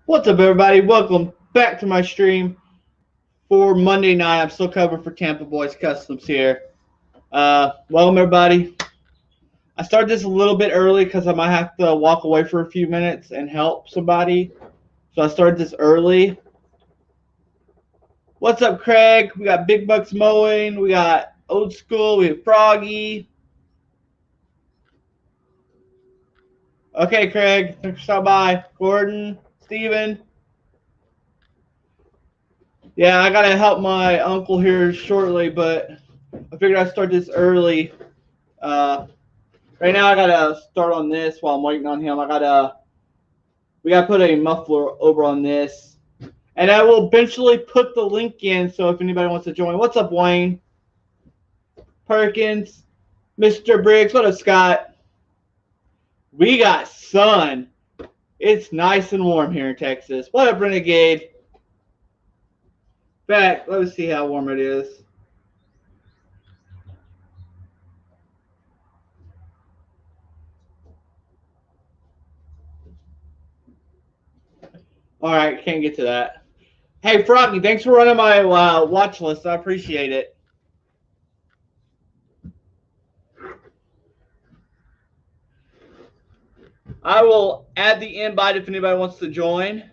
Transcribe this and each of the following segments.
What's up, everybody? Welcome back to my stream for Monday night. I'm still covering for Tampa Boys Customs here. Welcome, everybody. I started this a little bit early because I might have to walk away for a few minutes and help somebody. So I started this early. What's up, Craig? We got Big Bucks Mowing. We got Old School. We have Froggy. Okay, Craig. Thanks for stopping by. Gordon, Steven. Yeah, I got to help my uncle here shortly, but I figured I'd start this early. Right now I gotta start on this while I'm waiting on him. We gotta put a muffler over on this. And I will eventually put the link in so if anybody wants to join. What's up, Wayne? Perkins, Mr. Briggs, what up, Scott? We got sun. It's nice and warm here in Texas. What up, Renegade? Back, let me see how warm it is. All right, can't get to that. Hey, Froggy, thanks for running my watch list. I appreciate it. I will add the invite if anybody wants to join.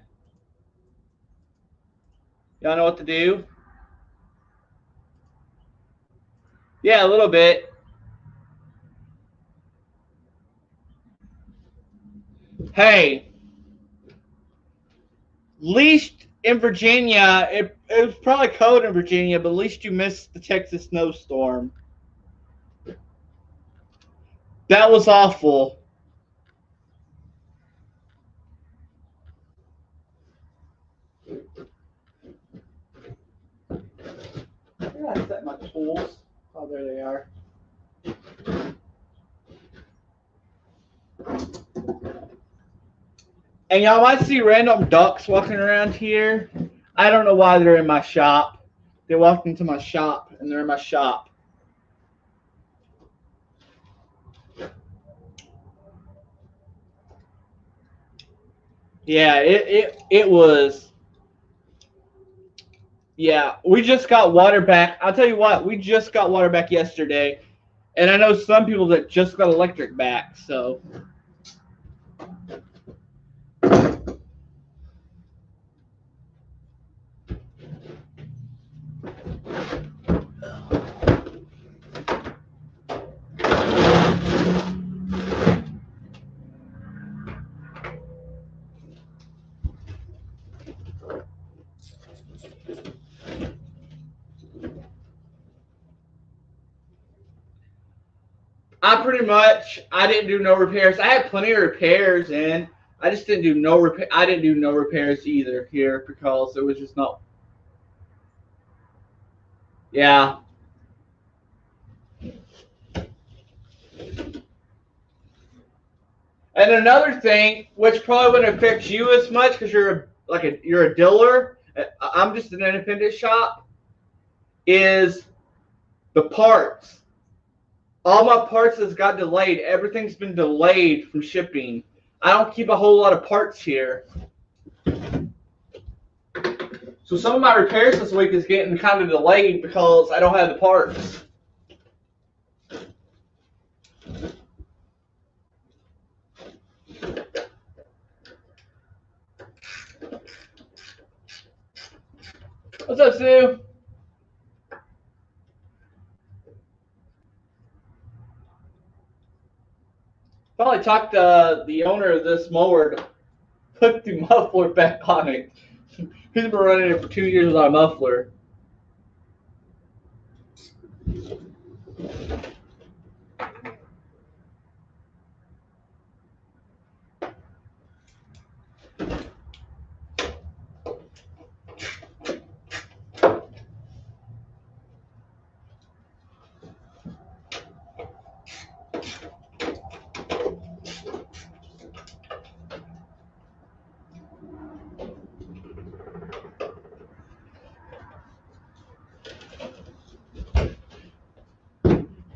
Y'all know what to do? Yeah, a little bit. Hey, least in Virginia, it was probably cold in Virginia, but at least you missed the Texas snowstorm. That was awful. Where did I set my tools? Oh, there they are. And y'all might see random ducks walking around here. I don't know why they're in my shop. They walked into my shop, and they're in my shop. Yeah, it was. Yeah, we just got water back. I'll tell you what, we just got water back yesterday. And I know some people that just got electric back, so. I didn't do no repairs. I had plenty of repairs, and I just didn't do no repair. I didn't do no repairs either here because it was just not. Yeah. And another thing, which probably wouldn't affect you as much because you're a dealer. I'm just an independent shop. Is the parts? All my parts has got delayed. Everything's been delayed from shipping. I don't keep a whole lot of parts here. So some of my repairs this week is getting kind of delayed because I don't have the parts. What's up, Sue? Probably talked to the owner of this mower to put the muffler back on it. He's been running it for 2 years without a muffler.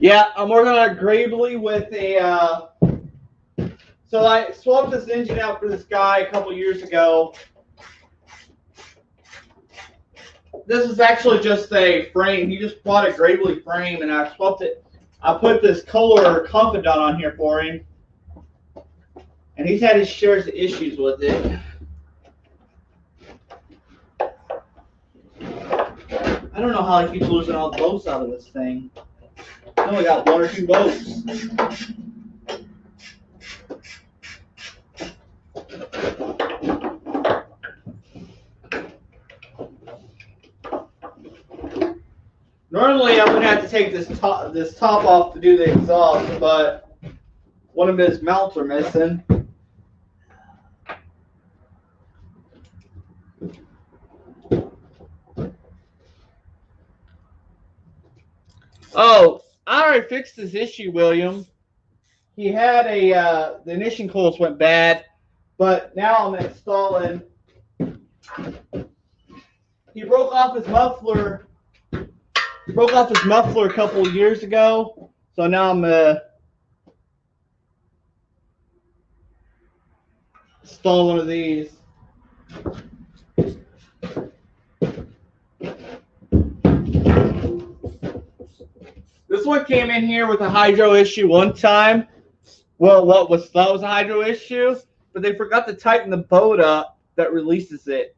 Yeah, I'm working on a Gravely with a. So I swapped this engine out for this guy a couple years ago, This is actually just a frame. He just bought a Gravely frame, and I swapped it. I put this Kohler Confidant on here for him, and he's had his shares of issues with it. I don't know how he keeps losing all the bolts out of this thing. I only got 1 or 2 bolts. Normally, I would have to take this top off to do the exhaust, but one of his mounts are missing. Oh, I already fixed this issue, William. He had the ignition coils went bad, but now I'm installing. He broke off his muffler. He broke off his muffler a couple of years ago, so now I'm installing one of these. This one came in here with a hydro issue one time. Well, what was thought was a hydro issue, but they forgot to tighten the boat up that releases it.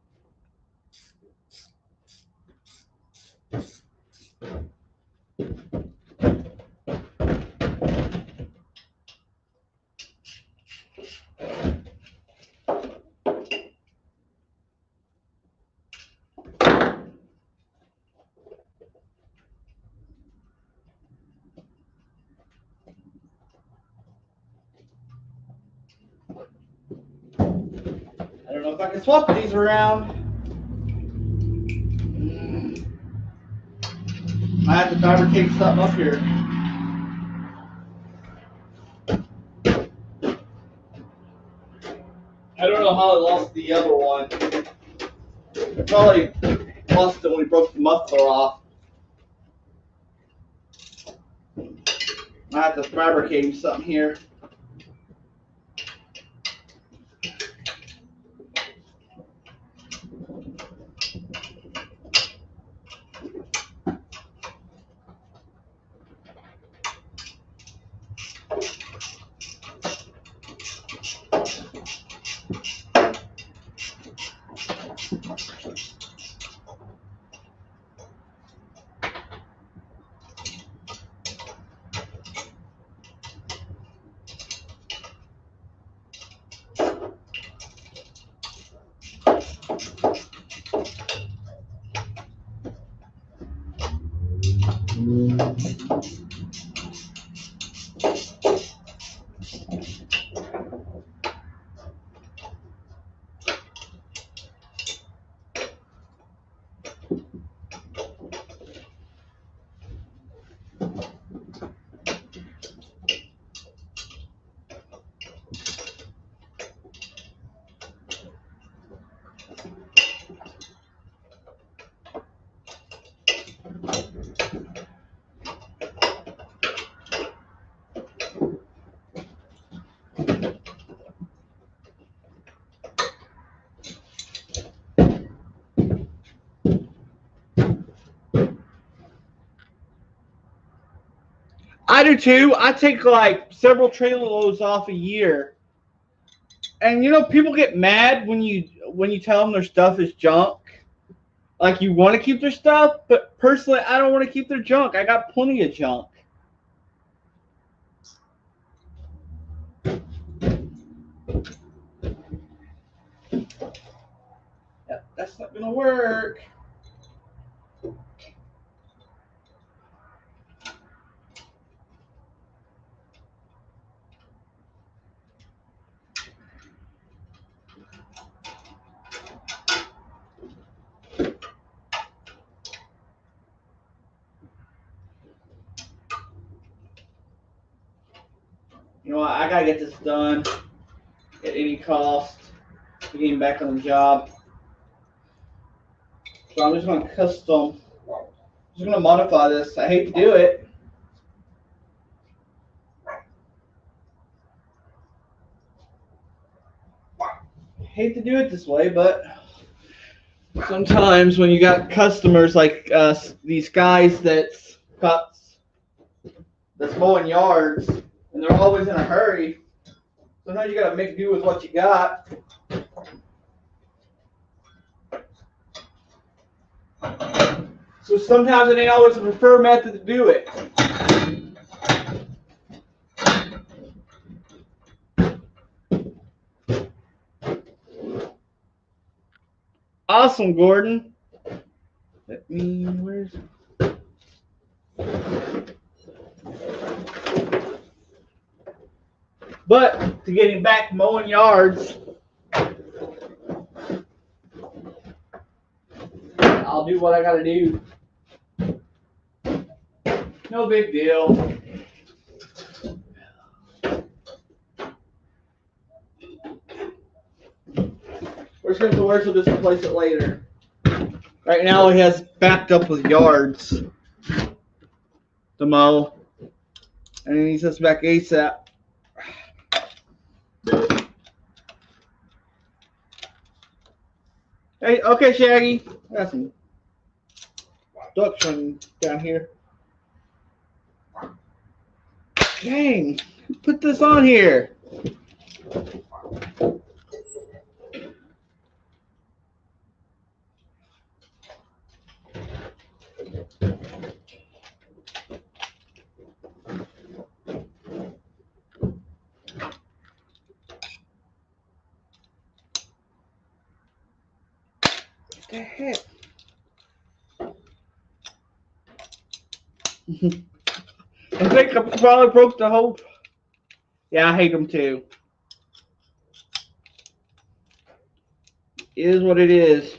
I don't know if I can swap these around. I have to fabricate something up here. I don't know how I lost the other one. I probably lost it when we broke the muffler off. I have to fabricate something here. I do too. I take like several trailer loads off a year. And you know, people get mad when you tell them their stuff is junk. Like you want to keep their stuff, but personally, I don't want to keep their junk. I got plenty of junk. That's not gonna work. You know what? I gotta get this done at any cost. Getting back on the job. So I'm just gonna custom. I'm just gonna modify this. I hate to do it. I hate to do it this way, but sometimes when you got customers like these guys that's mowing yards and they're always in a hurry, sometimes you gotta make do with what you got. So sometimes it ain't always the preferred method to do it. Awesome, Gordon. Where's... But to getting back mowing yards, I'll do what I gotta do. No big deal. Worst comes to worst, we'll just replace it later. Right now he has backed up with yards to mow, and he needs us back ASAP. Hey, okay, Shaggy. I got some ducks running down here. Dang, put this on here. What the heck? I think I probably broke the whole. Yeah, I hate them too. It is what it is.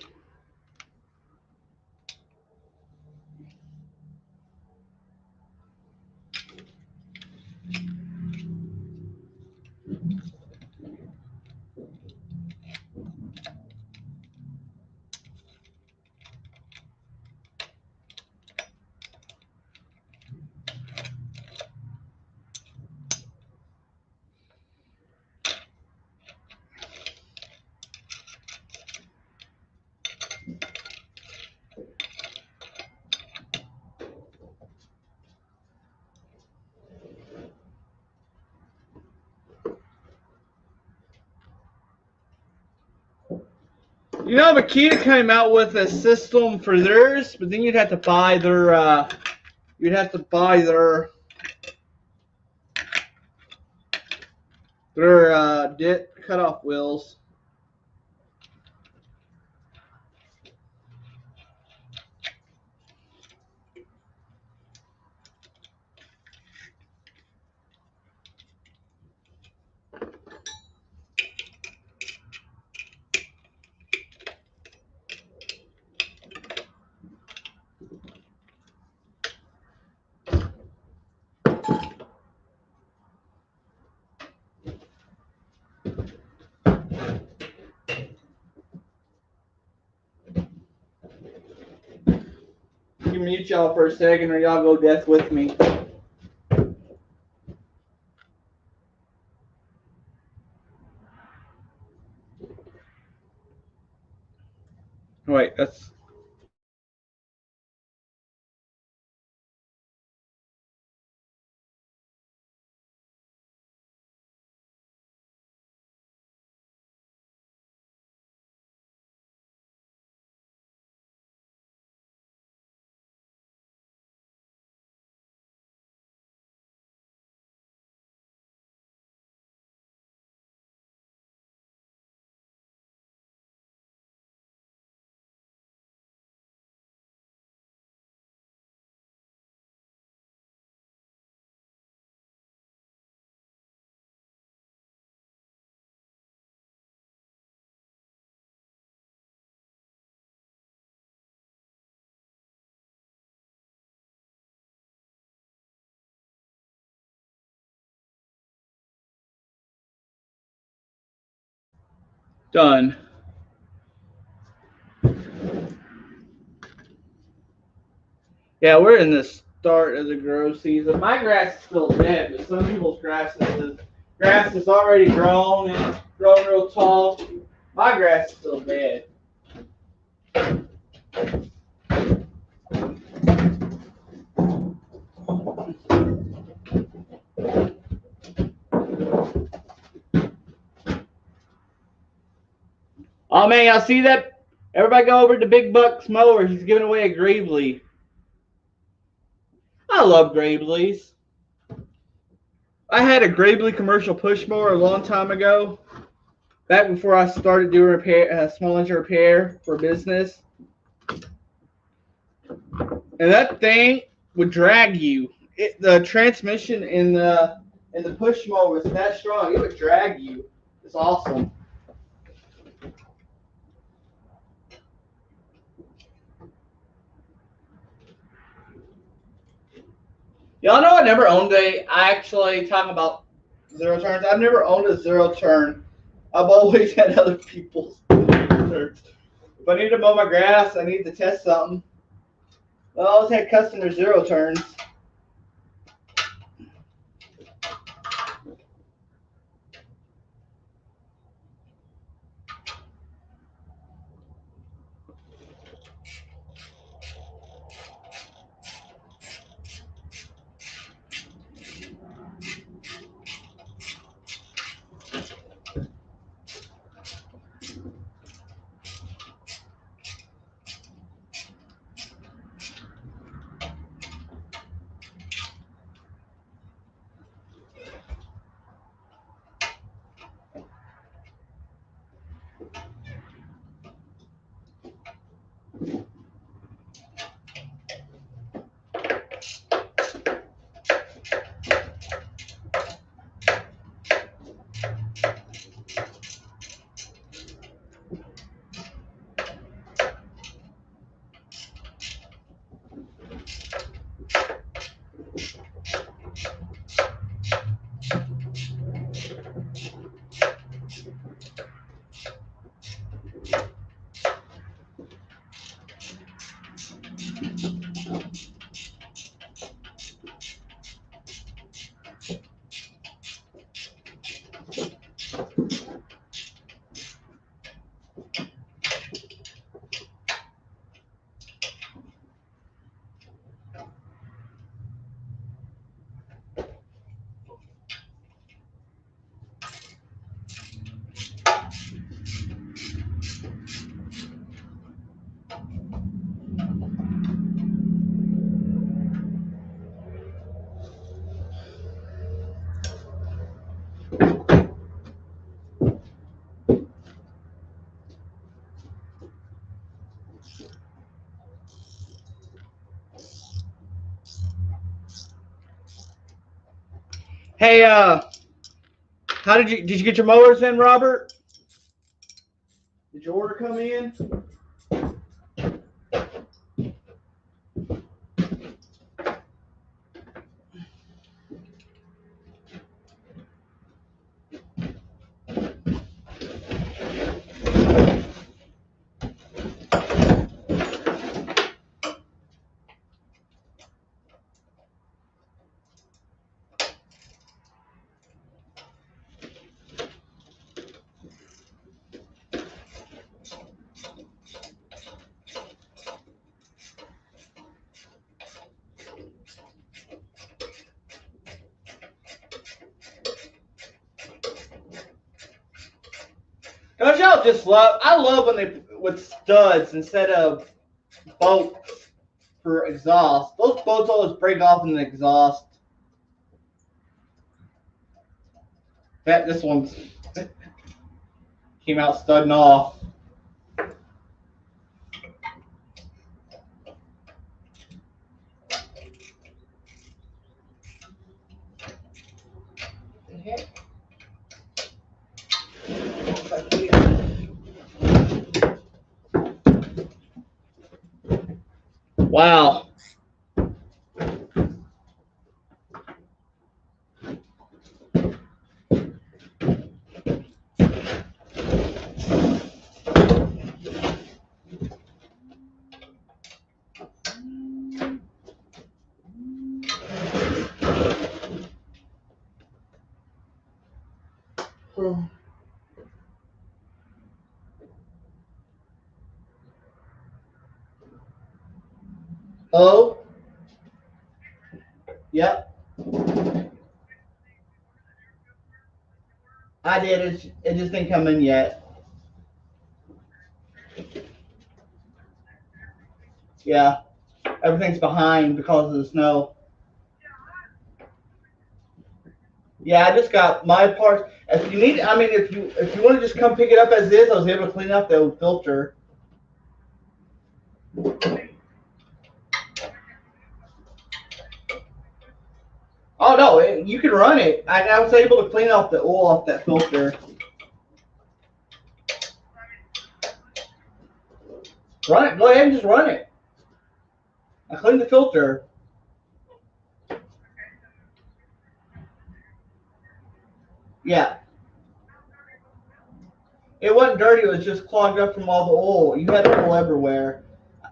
You know, Makita came out with a system for theirs, but then you'd have to buy their dip cutoff wheels. You mute y'all for a second, or y'all go death with me. Wait, that's. Done. Yeah, we're in the start of the grow season. My grass is still dead, but some people's grass is already grown and grown real tall. My grass is still dead. Oh man, y'all see that? Everybody go over to Big Buck's mower. He's giving away a Gravely. I love Gravely's. I had a Gravely commercial push mower a long time ago, back before I started doing repair, small engine repair for business. And that thing would drag you. The transmission in the push mower was that strong. It would drag you. It's awesome. Y'all know I never owned I actually talk about zero turns. I've never owned a zero turn. I've always had other people's turns. If I need to mow my grass, I need to test something. I always had customer zero turns. Hey, how did you get your mowers in, Robert? Did your order come in? Don't y'all just love? I love when they with studs instead of bolts for exhaust. Those bolts always break off in the exhaust. This one's came out studding off. Wow. Oh, yep. I did. It just didn't come in yet. Yeah. Everything's behind because of the snow. Yeah, I just got my parts. If you need, I mean, if you want to just come pick it up as is, I was able to clean up the old filter. Oh no, you can run it. I was able to clean off the oil off that filter. Run it. Go ahead and just run it. I cleaned the filter. Yeah, it wasn't dirty. It was just clogged up from all the oil. You had oil everywhere.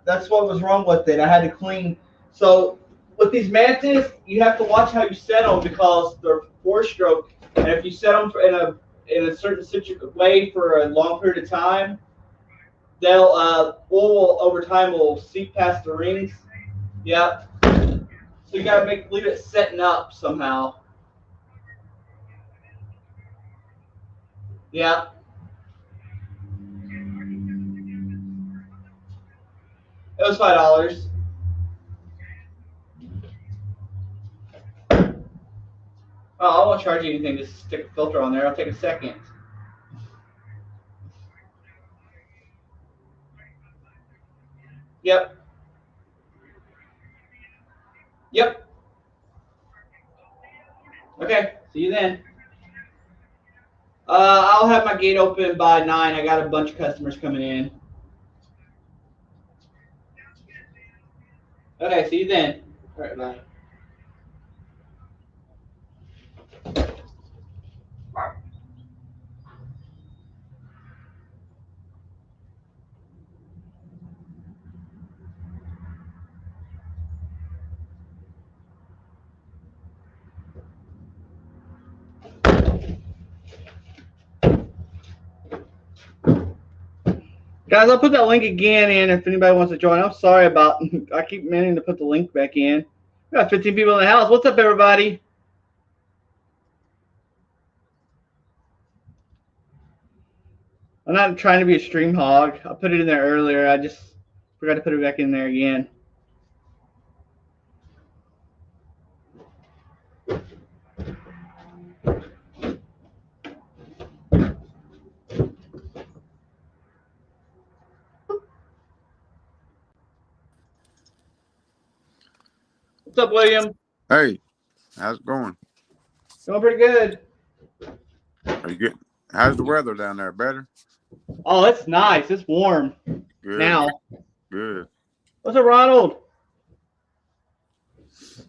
That's what was wrong with it. I had to clean. So with these mantis, you have to watch how you set them because they're four-stroke, and if you set them in a certain way for a long period of time, they'll oil over time will seep past the rings. Yeah. So you gotta leave it setting up somehow. Yeah. It was $5. Oh, I won't charge you anything. Just stick a filter on there. I'll take a second. Yep. Yep. Okay. See you then. I'll have my gate open by 9. I got a bunch of customers coming in. Okay. See you then. All right. Bye. Guys, I'll put that link again in if anybody wants to join. I'm sorry about. I keep meaning to put the link back in. We got 15 people in the house. What's up, everybody? I'm not trying to be a stream hog. I put it in there earlier. I just forgot to put it back in there again. What's up, William? Hey, how's it going? Going pretty good. Are you good? How's the weather down there? Better? Oh, it's nice. It's warm Good, now. good. What's up, Ronald? It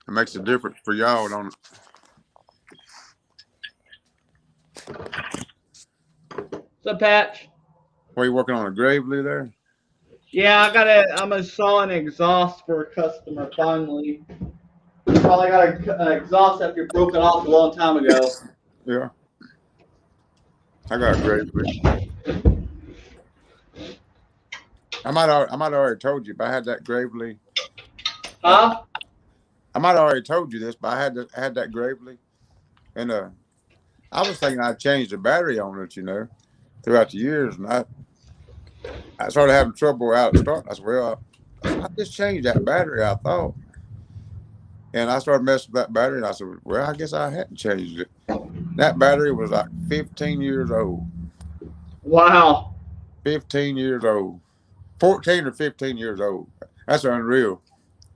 makes a difference for y'all, don't it? What's up, Patch? What, you working on a gravely there? Yeah, I'm installing an exhaust for a customer finally. Probably got an exhaust after it broke it off a long time ago. Yeah. I got a gravely. I might already told you, but I had that gravely. Huh? I might already told you this, but I had that gravely, and I was thinking I'd change the battery on it, throughout the years, and I started having trouble out starting. I said, well, I just changed that battery, I thought. And I started messing with that battery, and I said, well, I guess I hadn't changed it. That battery was like 15 years old. Wow. 15 years old. 14 or 15 years old. That's unreal.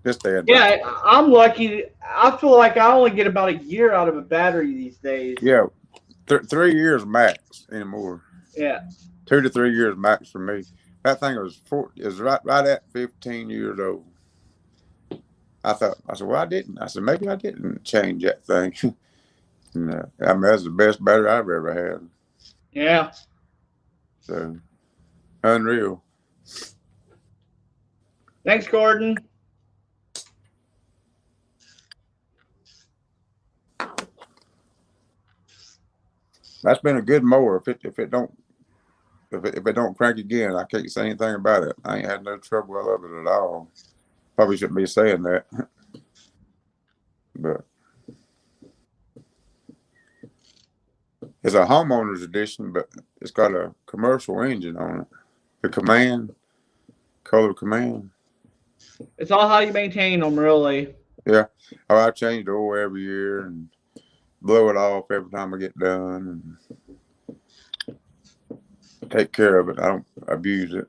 This day and time. Yeah, I'm lucky. I feel like I only get about a year out of a battery these days. Yeah. 3 years max anymore. Yeah. 2 to 3 years max for me. That thing is right at 15 years old. I said, well, I didn't. I said, maybe I didn't change that thing. No, I mean, that's the best battery I've ever had. Yeah. So, unreal. Thanks, Gordon. That's been a good mower. If it don't if it don't crank again, I can't say anything about it. I ain't had no trouble of it at all. Probably shouldn't be saying that, but it's a homeowner's edition, but it's got a commercial engine on it. The color command. It's all how you maintain them, really. Yeah. Oh, I change the oil every year and blow it off every time I get done and take care of it. I don't abuse it.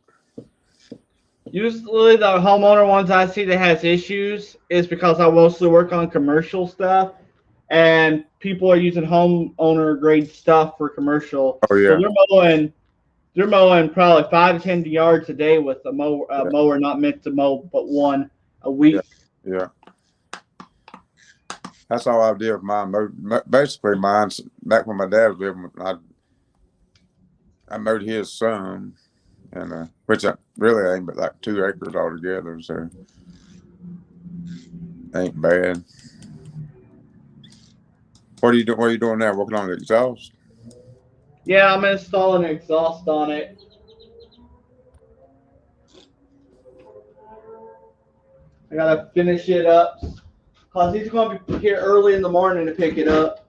Usually, the homeowner ones I see that has issues is because I mostly work on commercial stuff, and people are using homeowner grade stuff for commercial. Oh So yeah. they're mowing probably 5 to 10 yards a day with a Yeah. mower not meant to mow but one a Yeah. week. Yeah. That's all I did with mine. Basically, mine back when my dad was living, I mowed his son, and which I really ain't but like 2 acres altogether, so ain't bad. What are you doing? What are you doing now? Working on the exhaust? Yeah, I'm installing an exhaust on it. I gotta finish it up because he's going to be here early in the morning to pick it up.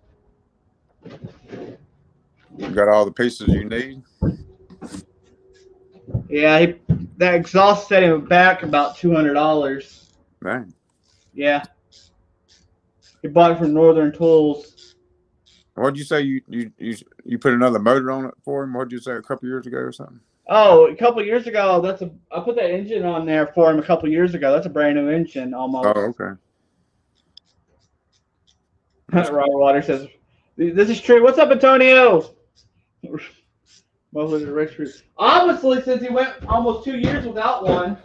You got all the pieces you need? Yeah, that exhaust set him back about $200. Dang. Yeah, he bought it from Northern Tools. What'd you say? You put another motor on it for him? What'd you say, a couple years ago or something? Oh, a couple years ago, I put that engine on there for him a couple years ago. That's a brand new engine almost. Oh, okay. Robert Water says, "This is true." What's up, Antonio? Obviously, since he went almost 2 years without one.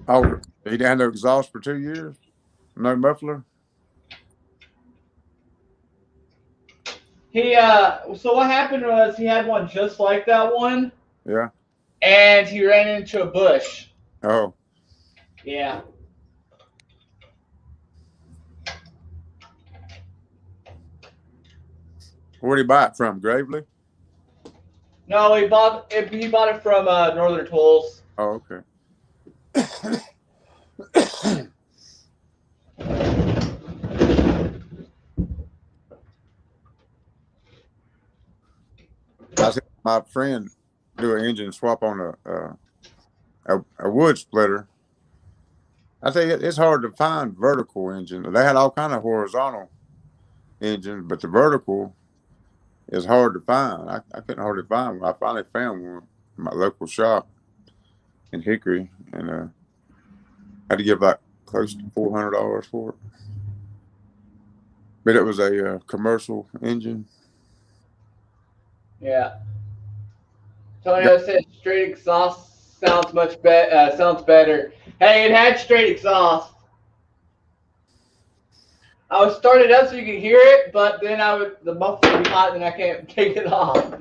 Oh, he didn't have no exhaust for 2 years? No muffler? So what happened was he had one just like that one, Yeah. and he ran into a bush. Oh. Yeah. Where'd he buy it from? Gravely? No, he bought it from Northern Tools. Oh, okay. I said my friend do an engine swap on a wood splitter. I think it's hard to find vertical engines. They had all kind of horizontal engines, but the vertical is hard to find. I couldn't hardly find one. I finally found one in my local shop in Hickory, and had to give like close to $400 for it. But it was a commercial engine. Yeah. Antonio said straight exhaust sounds sounds better. Hey, it had straight exhaust. I would start it up so you could hear it, but then the muffler would be hot and I can't take it off.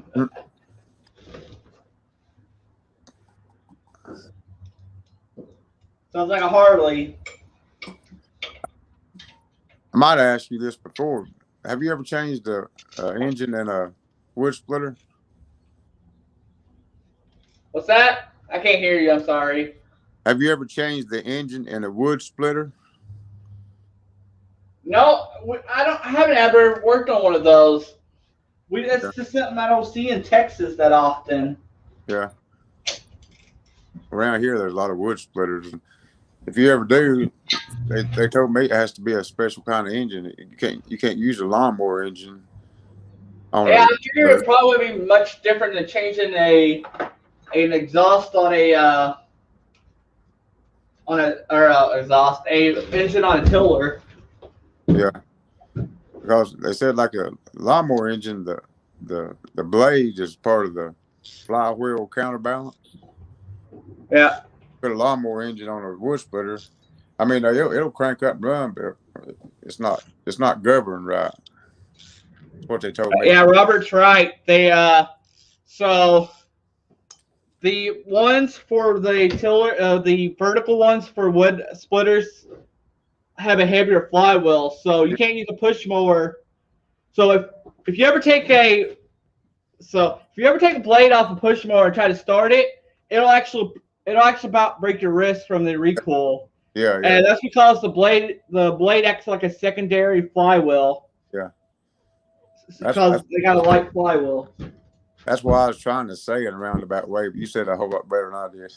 Sounds like a Harley. I might have asked you this before. Have you ever changed the engine in a wood splitter? What's that? I can't hear you. I'm sorry. Have you ever changed the engine in a wood splitter? No, I haven't ever worked on one of those. That's just something I don't see in Texas that often. Yeah. Around here, there's a lot of wood splitters. If you ever do, they told me it has to be a special kind of engine. You can't use a lawnmower engine. Yeah, I figure it'd probably be much different than changing an exhaust on a engine on a tiller. Yeah, because they said like a lawnmower engine, the blade is part of the flywheel counterbalance. Yeah. Put a lawnmower engine on a wood splitter. I mean, it'll crank up and run, but it's not governed right. That's what they told me. Yeah, Robert's right. So The ones for the tiller, the vertical ones for wood splitters have a heavier flywheel, so you can't use a push mower. So if you ever take a blade off a push mower and try to start it, it'll actually about break your wrist from the recoil. Yeah, yeah, And that's because the blade acts like a secondary flywheel yeah. because they got a light flywheel. That's why I was trying to say in a roundabout way, but you said a whole lot better than I did.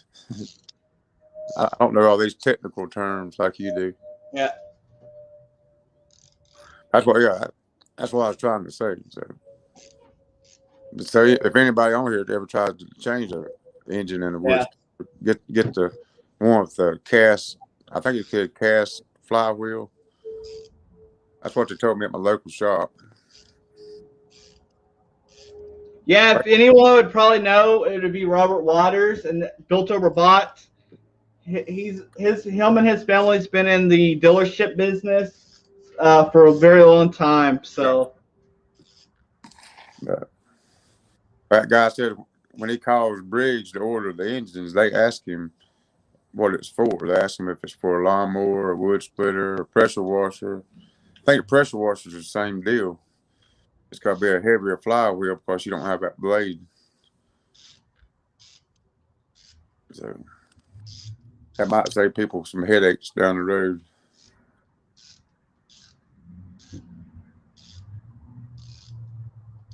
I don't know all these technical terms like you do. Yeah. That's what, yeah, that's what I was trying to say. So if anybody on here ever tries to change the engine in the woods, get the one with the cast. I think it said cast flywheel. That's what they told me at my local shop. Yeah, if anyone would probably know, it would be Robert Waters and Built Over Bots. Him and his family's been in the dealership business for a very long time. So That guy said when he calls Briggs to order the engines, they ask him what it's for. They ask him if it's for a lawnmower, a wood splitter, a pressure washer. I think a pressure washer is the same deal. It's got to be a heavier flywheel because you don't have that blade. So that might save people some headaches down the road.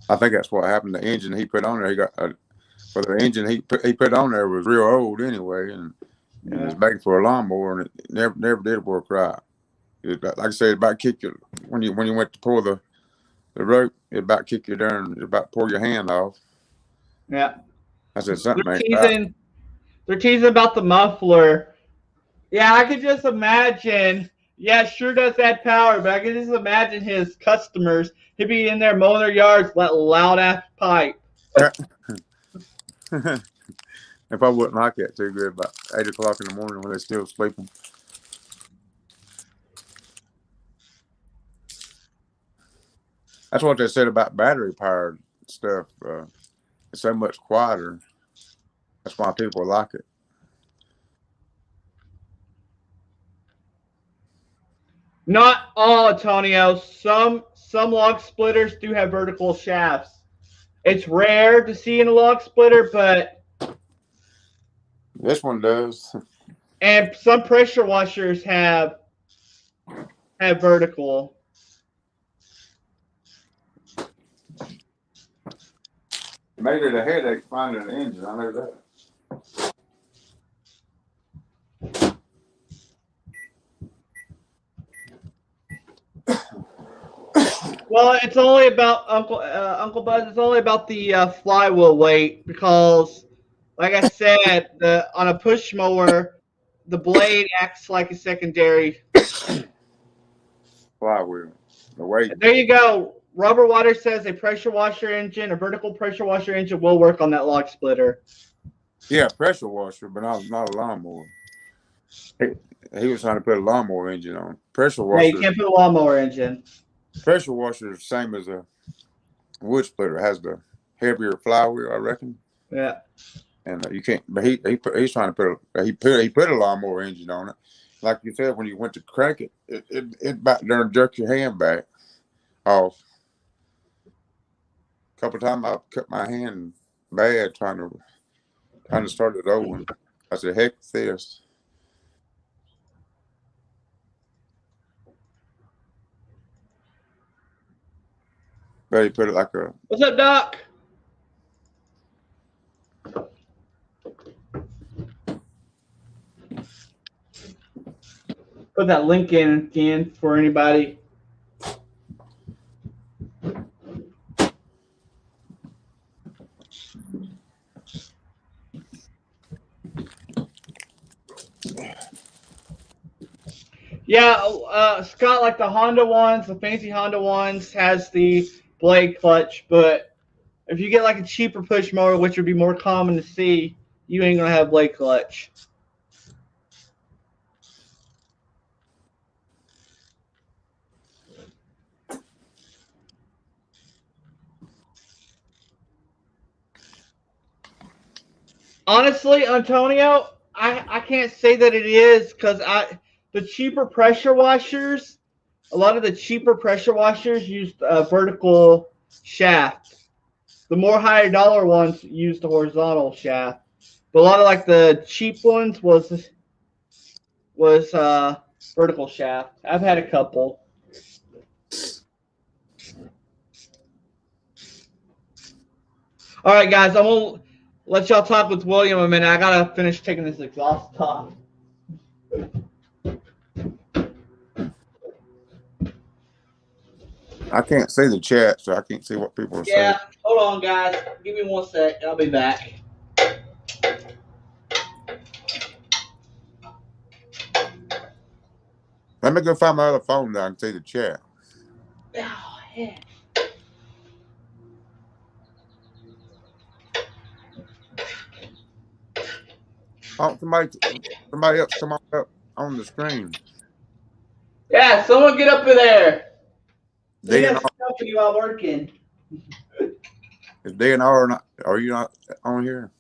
I think that's what happened. The engine he put on there, the engine he put on there was real old anyway, and it's made for a lawnmower, and it never did work right. Like I said, it about kick you when you went to pull the rope. It about kick you down. It about pull your hand off. yeah, I said something they're ain't right. teasing. They're teasing about the muffler. Yeah, I could just imagine. Yeah, it sure does add power, but I can just imagine his customers. He'd be in there mowing their yards, that loud ass pipe. If I wouldn't like that too good, about 8 o'clock in the morning when they're still sleeping. That's what they said about battery powered stuff. It's so much quieter. That's why people like it. Not all, Antonio. Some log splitters do have vertical shafts. It's rare to see in a log splitter, but This one does. and some pressure washers have vertical. It made it a headache finding an engine. I know that. Well, it's only about Uncle Buzz. It's only about the flywheel weight because, like I said, on a push mower, the blade acts like a secondary. Flywheel. The weight. There you go. Rubber Water says a pressure washer engine, a vertical pressure washer engine, will work on that log splitter. Yeah, pressure washer, but not a lawnmower. He was trying to put a lawnmower engine on. Pressure Yeah, you washer. can't put a lawnmower engine. Pressure washer is the same as a wood splitter. It has the heavier flywheel, I reckon. Yeah. And you can't. But he's trying to put a lawnmower engine on it. Like you said, when you went to crank it, it about there and jerk your hand back off. A couple of times I cut my hand bad trying to start it over. I said, "Heck with this." But he put it like a. What's up, Doc? Put that link in again for anybody. Yeah, Scott, like the Honda ones, the fancy Honda ones, has the blade clutch, but if you get like a cheaper push mower, which would be more common to see, you ain't gonna have blade clutch. Honestly, Antonio, I can't say that it is because the cheaper pressure washers, a lot of the cheaper pressure washers used a vertical shaft. The more higher dollar ones used a horizontal shaft. But a lot of like the cheap ones was vertical shaft. I've had a couple. All right, guys, I'm gonna let y'all talk with William a minute. I gotta finish taking this exhaust off. I can't see the chat, so I can't see what people are saying. Yeah, hold on, guys. Give me 1 sec. I'll be back. Let me go find my other phone that I can see the chat. Oh, heck. Oh, somebody else come on up on the screen. Yeah, someone get up in there. Say DNR yes, company while working. is DNR not? Are you not on here?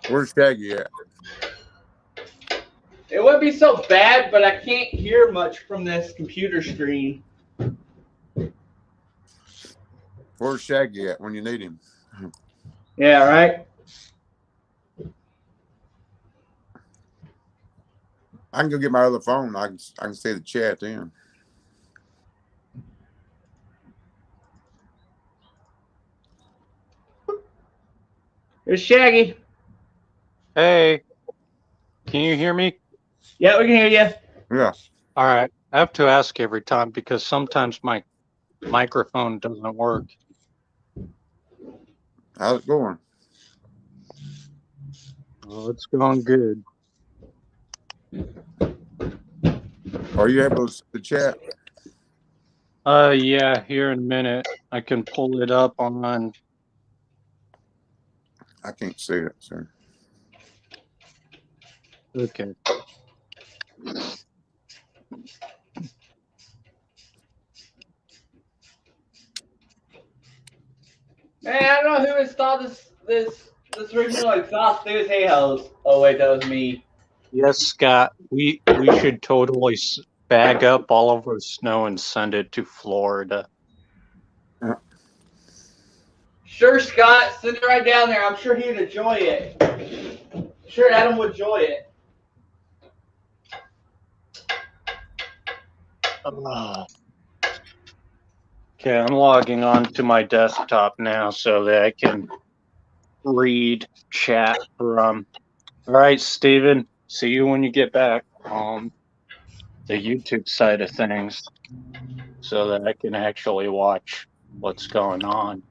Where's Shaggy at? It wouldn't be so bad, but I can't hear much from this computer screen. Where's Shaggy at when you need him? Yeah, right? I can go get my other phone. I can see the chat then. Here's Shaggy. Hey, can you hear me? Yeah, we can hear you. Yeah. All right. I have to ask every time because sometimes my microphone doesn't work. How's it going? Well, it's going good. Are you able to see the chat? Yeah, here in a minute. I can pull it up on. I can't see it, sir. Okay. Man, I don't know who installed this original exhaust through his hay hose. Oh wait, that was me. Yes, Scott. We should totally bag up all of our snow and send it to Florida. Sure, Scott, send it right down there. I'm sure he'd enjoy it. I'm sure Adam would enjoy it. Okay, I'm logging on to my desktop now so that I can read chat from. All right, Steven. See you when you get back on the YouTube side of things so that I can actually watch what's going on.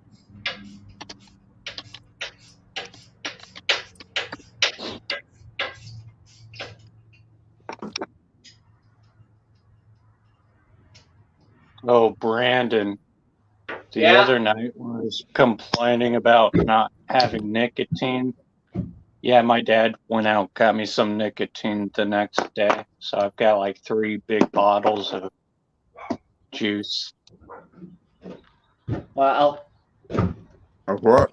Oh, Brandon, the other night was complaining about not having nicotine. Yeah, my dad went out and got me some nicotine the next day. So I've got like 3 big bottles of juice. Wow. Of what?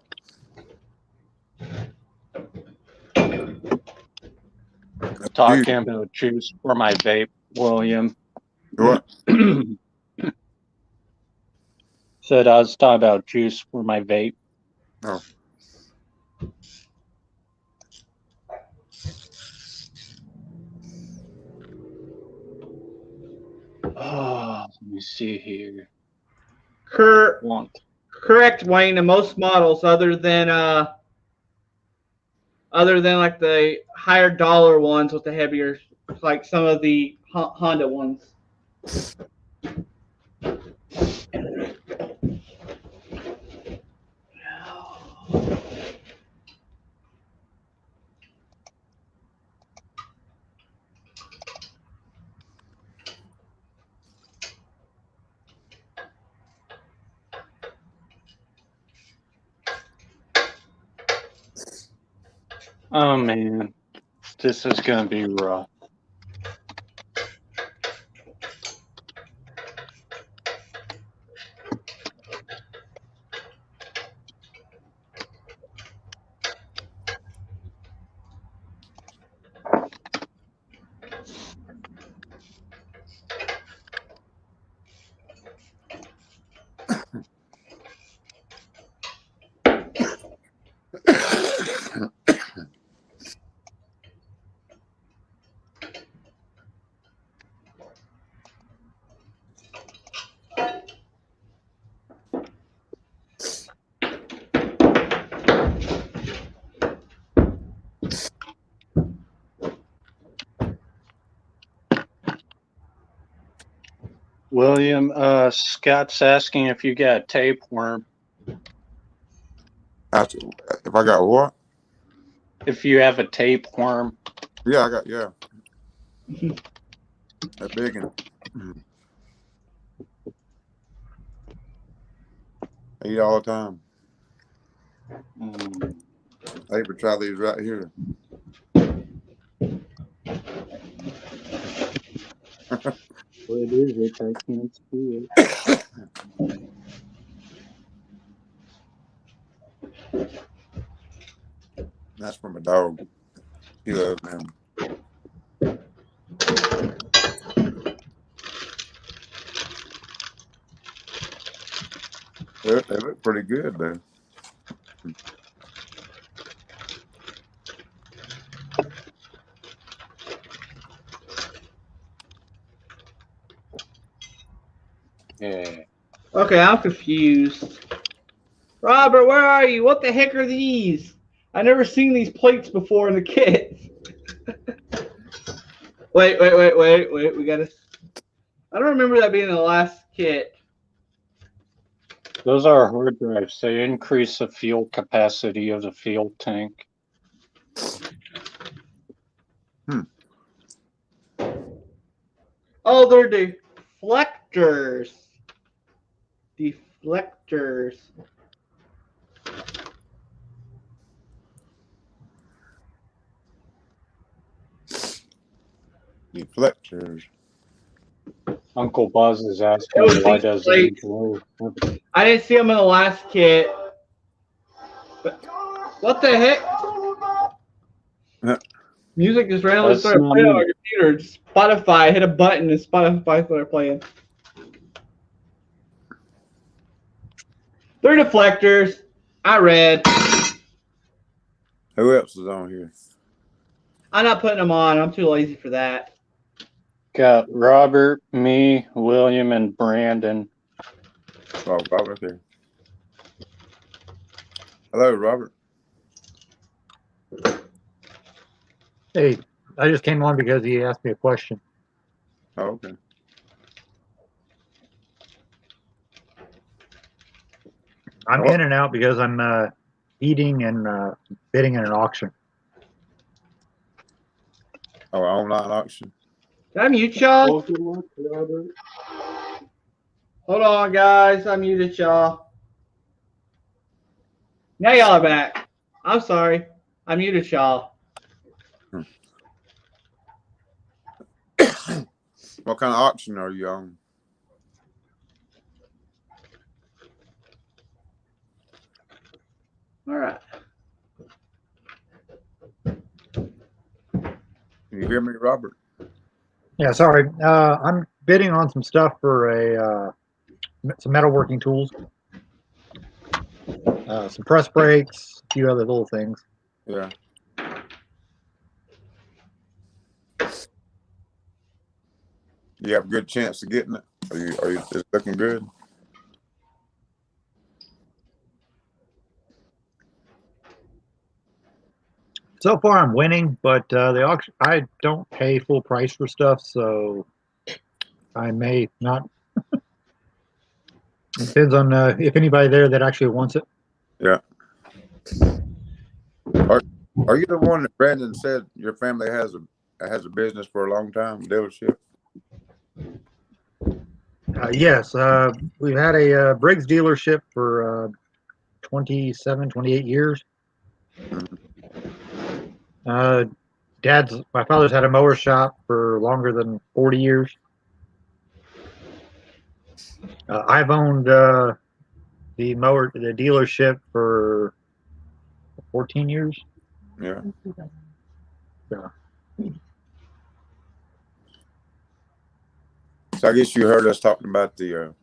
Talking about juice for my vape, William. What? Said I was talking about juice for my vape. Oh. Oh, let me see here. Correct, Wayne. In most models, other than like the higher dollar ones with the heavier, like some of the Honda ones. Oh man, this is gonna be rough. William, Scott's asking if you got a tapeworm. If I got what? If you have a tapeworm. Yeah, I got, yeah. That big one. I eat all the time. I even try these right here. What is it? I can't see it. That's from a dog. He loves them. They look pretty good, though. Yeah. Okay, I'm confused. Robert, where are you? What the heck are these? I never seen these plates before in the kit. Wait. We gotta. I don't remember that being in the last kit. Those are hard drives. They increase the fuel capacity of the fuel tank. Oh, they're deflectors. Deflectors. Deflectors. Uncle Buzz is asking why does it glow? I didn't see them in the last kit. But what the heck? Music just randomly started playing on my computer. Spotify. I hit a button and Spotify started playing. They're deflectors. I read. Who else is on here? I'm not putting them on. I'm too lazy for that. Got Robert, me, William, and Brandon. Oh, Robert here. Hello, Robert. Hey, I just came on because he asked me a question. Oh, okay. I'm in and out because I'm eating and bidding in an auction. Oh, online auction. Did I mute y'all? Hold on, guys. I muted y'all. Now y'all are back. I'm sorry. I muted y'all. What kind of auction are you on? All right. Can you hear me, Robert? Yeah, sorry. I'm bidding on some stuff for some metalworking tools, some press brakes, a few other little things. Yeah. You have a good chance of getting it. Are you is it looking good? So far, I'm winning, but the auction, I don't pay full price for stuff, so I may not. It depends on if anybody there that actually wants it. Yeah. Are you the one that Brandon said your family has a business for a long time, dealership? Yes, we've had a Briggs dealership for 27, 28 years. My father's had a mower shop for longer than 40 years. I've owned the dealership for 14 years. Yeah. So I guess you heard us talking about the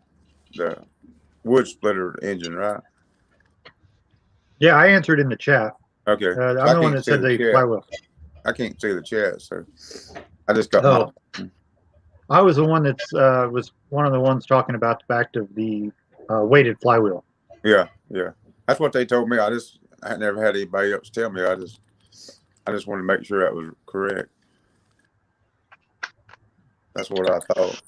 wood splitter engine, right? Yeah, I answered in the chat. Okay. I'm the one that said the flywheel. I can't see the chat, so I just got I was the one that was one of the ones talking about the fact of the weighted flywheel. Yeah. That's what they told me. I had never had anybody else tell me. I just wanted to make sure that was correct. That's what I thought.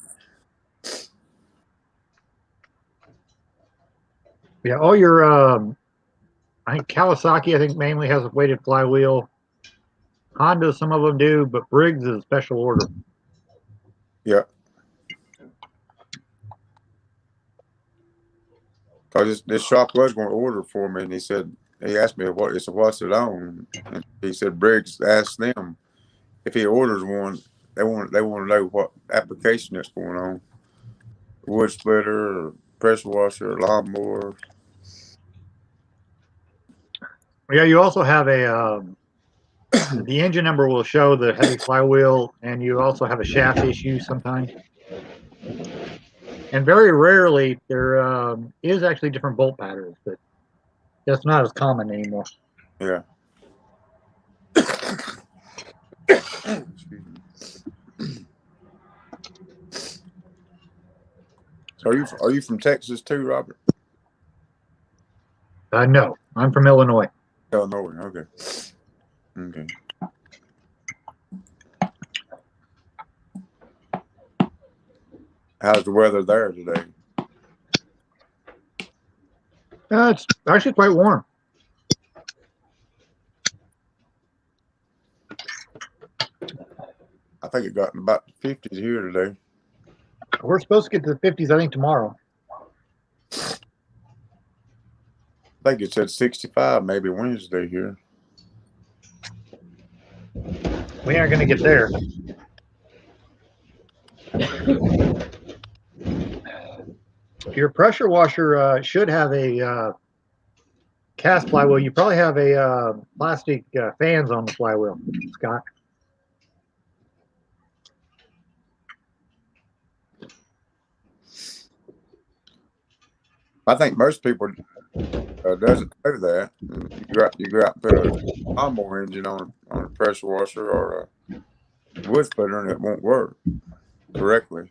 Yeah, all your I think Kawasaki, I think mainly has a weighted flywheel. Honda, some of them do, but Briggs is a special order. Yeah. Cause this shop was going to order for me, and he asked me what's it on, and he said Briggs asked them if he orders one, they want to know what application it's going on, wood splitter, or pressure washer, or lawnmower. Yeah, you also have a the engine number will show the heavy flywheel, and you also have a shaft issue sometimes. And very rarely there is actually different bolt patterns, but that's not as common anymore. Yeah. So are you from Texas too, Robert? No, I'm from Illinois. Illinois. Okay. Okay. How's the weather there today? It's actually quite warm. I think it got in about the 50s here today. We're supposed to get to the 50s, I think, tomorrow. I think it said 65 maybe Wednesday here. We aren't going to get there. Your pressure washer should have a cast flywheel. You probably have a plastic fans on the flywheel, Scott. I think most people doesn't know that. You go out and put a lawnmower engine on a pressure washer or a wood splitter, and it won't work correctly.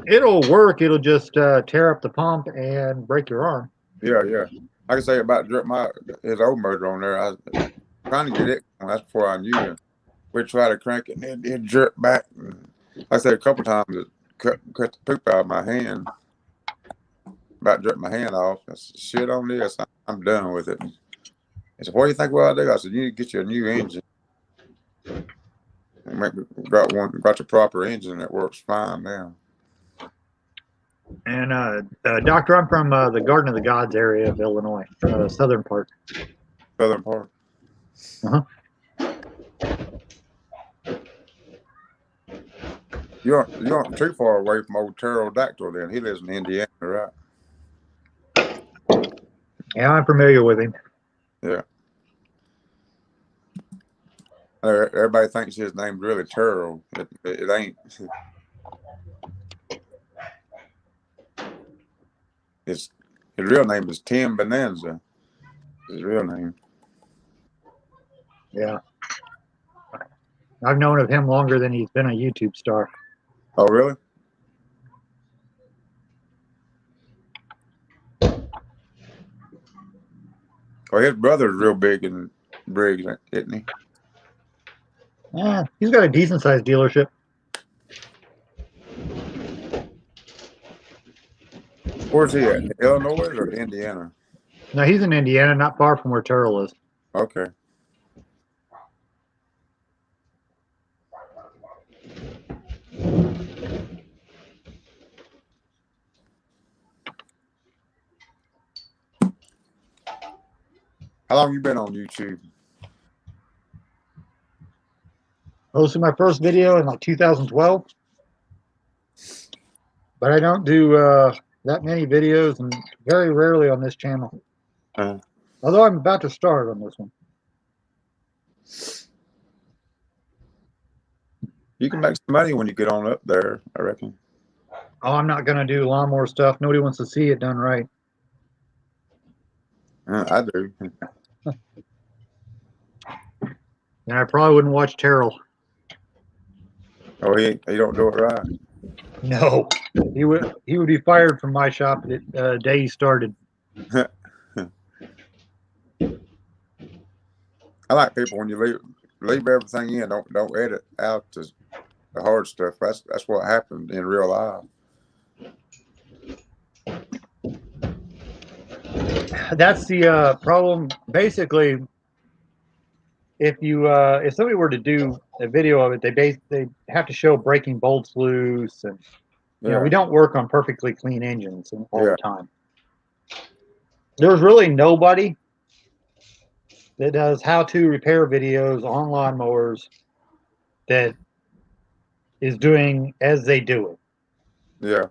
It'll work. It'll just tear up the pump and break your arm. Yeah, yeah. I can say about his old motor on there. I was trying to get it. That's before I knew it. We tried to crank it, and it jerked back. And like I said a couple times, it cut the poop out of my hand. About jerked my hand off. I said, "Shit on this. I'm done with it." He said, "What do you think about that?" I said, "You need to get you a new engine. And got the proper engine that works fine now." And Doctor, I'm from the Garden of the Gods area of Illinois, southern part. Southern part. Uh-huh. You aren't too far away from old Pterodactyl then. He lives in Indiana, right? Yeah, I'm familiar with him. Yeah. Everybody thinks his name's really Turl. It ain't. His real name is Tim Bonanza. His real name. Yeah. I've known of him longer than he's been a YouTube star. Oh, really? Oh, his brother's real big in Briggs, isn't he? Yeah, he's got a decent sized dealership. Where's he at? Illinois or Indiana? No, he's in Indiana, not far from where Terrell is. Okay. How long you been on YouTube? I posted my first video in like 2012. But I don't do that many videos, and very rarely on this channel. Although I'm about to start on this one. You can make some money when you get on up there, I reckon. Oh, I'm not going to do lawnmower stuff. Nobody wants to see it done right. I do. And I probably wouldn't watch Terrell. Oh, he don't do it right. No, he would be fired from my shop the day he started. I like people when you leave everything in. Don't edit out the hard stuff. That's what happened in real life. That's the problem. Basically, if somebody were to do a video of it, they have to show breaking bolts loose, and Yeah. we don't work on perfectly clean engines all Yeah. the time. There's really nobody that does how-to repair videos on lawnmowers that is doing as they do it. Yeah.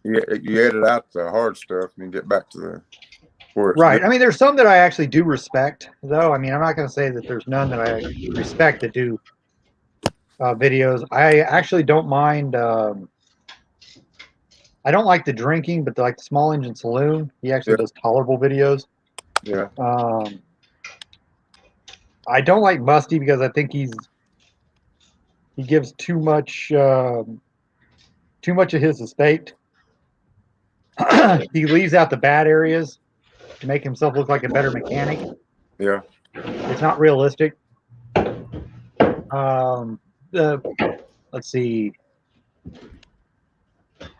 You edit out the hard stuff and get back to the where it's Right. good. I mean, there's some that I actually do respect, though. I mean, I'm not going to say that there's none that I respect that do videos. I actually don't mind. I don't like the drinking, but like the small engine saloon, he actually Yeah. does tolerable videos. Yeah. I don't like Musty because I think he gives too much of his estate. He leaves out the bad areas to make himself look like a better mechanic. Yeah. It's not realistic. Let's see.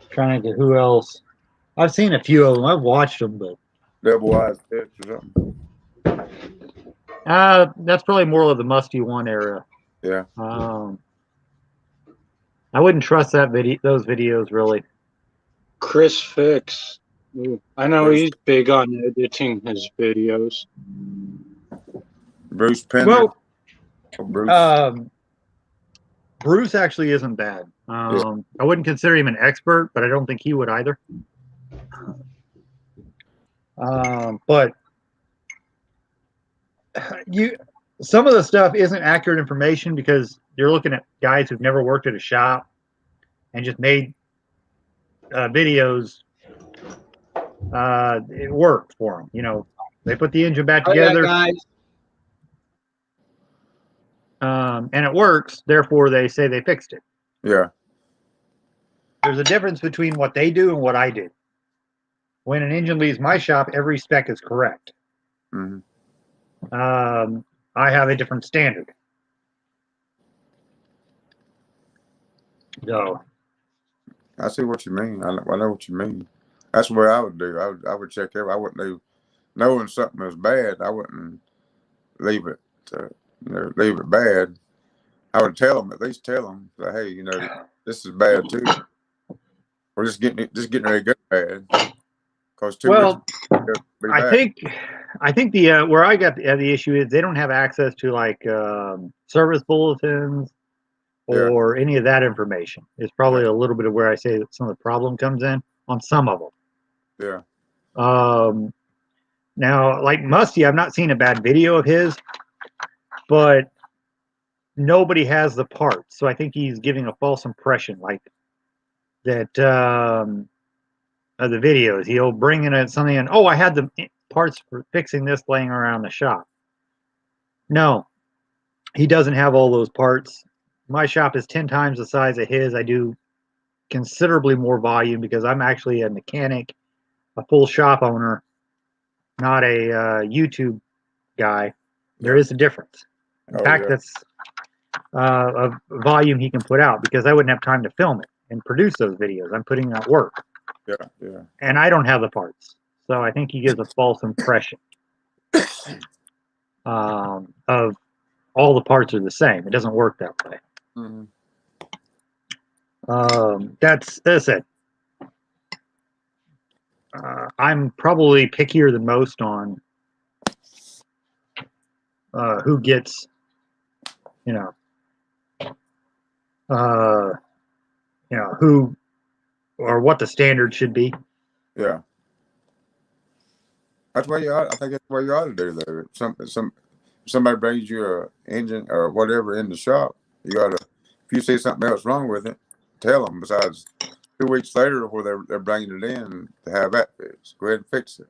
Trying to who else? I've seen a few of them. I've watched them, but Double eyes pitch or something. that's probably more of the Musty One era. Yeah. I wouldn't trust those videos really. Chris Fix. Ooh, I know he's big on editing his videos. Bruce Pender. Well, Bruce. Bruce actually isn't bad. I wouldn't consider him an expert, but I don't think he would either. But some of the stuff isn't accurate information because you're looking at guys who've never worked at a shop and just made videos. It worked for them. They put the engine back together. guys. And it works. Therefore, they say they fixed it. Yeah. There's a difference between what they do and what I do. When an engine leaves my shop, every spec is correct. Mm-hmm. I have a different standard. So I see what you mean. I know what you mean. That's what I would do. I would check every. I wouldn't do, knowing something was bad. I wouldn't leave it. Leave it bad. I would tell them, at least tell them that, hey, this is bad too. We're just getting ready to go bad. Because I think the where I got the issue is they don't have access to like service bulletins or any of that information. It's probably a little bit of where I say that some of the problem comes in on some of them. Yeah. Now, like Musty, I've not seen a bad video of his, but nobody has the parts, so I think he's giving a false impression, like that of the videos. He'll bring in something and, oh, I had the parts for fixing this laying around the shop. No, he doesn't have all those parts. My shop is 10 times the size of his. I do considerably more volume because I'm actually a mechanic, a full shop owner, not a YouTube guy. There is a difference. In fact, that's a volume he can put out because I wouldn't have time to film it and produce those videos. I'm putting out work. Yeah. And I don't have the parts. So I think he gives a false impression of all the parts are the same. It doesn't work that way. Mm-hmm. That's it. I'm probably pickier than most on who gets, who or what the standard should be. Yeah. That's why you ought. I think that's what you ought to do though. If somebody brings you a engine or whatever in the shop, you gotta. If you see something else wrong with it, tell them. Besides, 2 weeks later, before they're bringing it in to have that fixed, go ahead and fix it.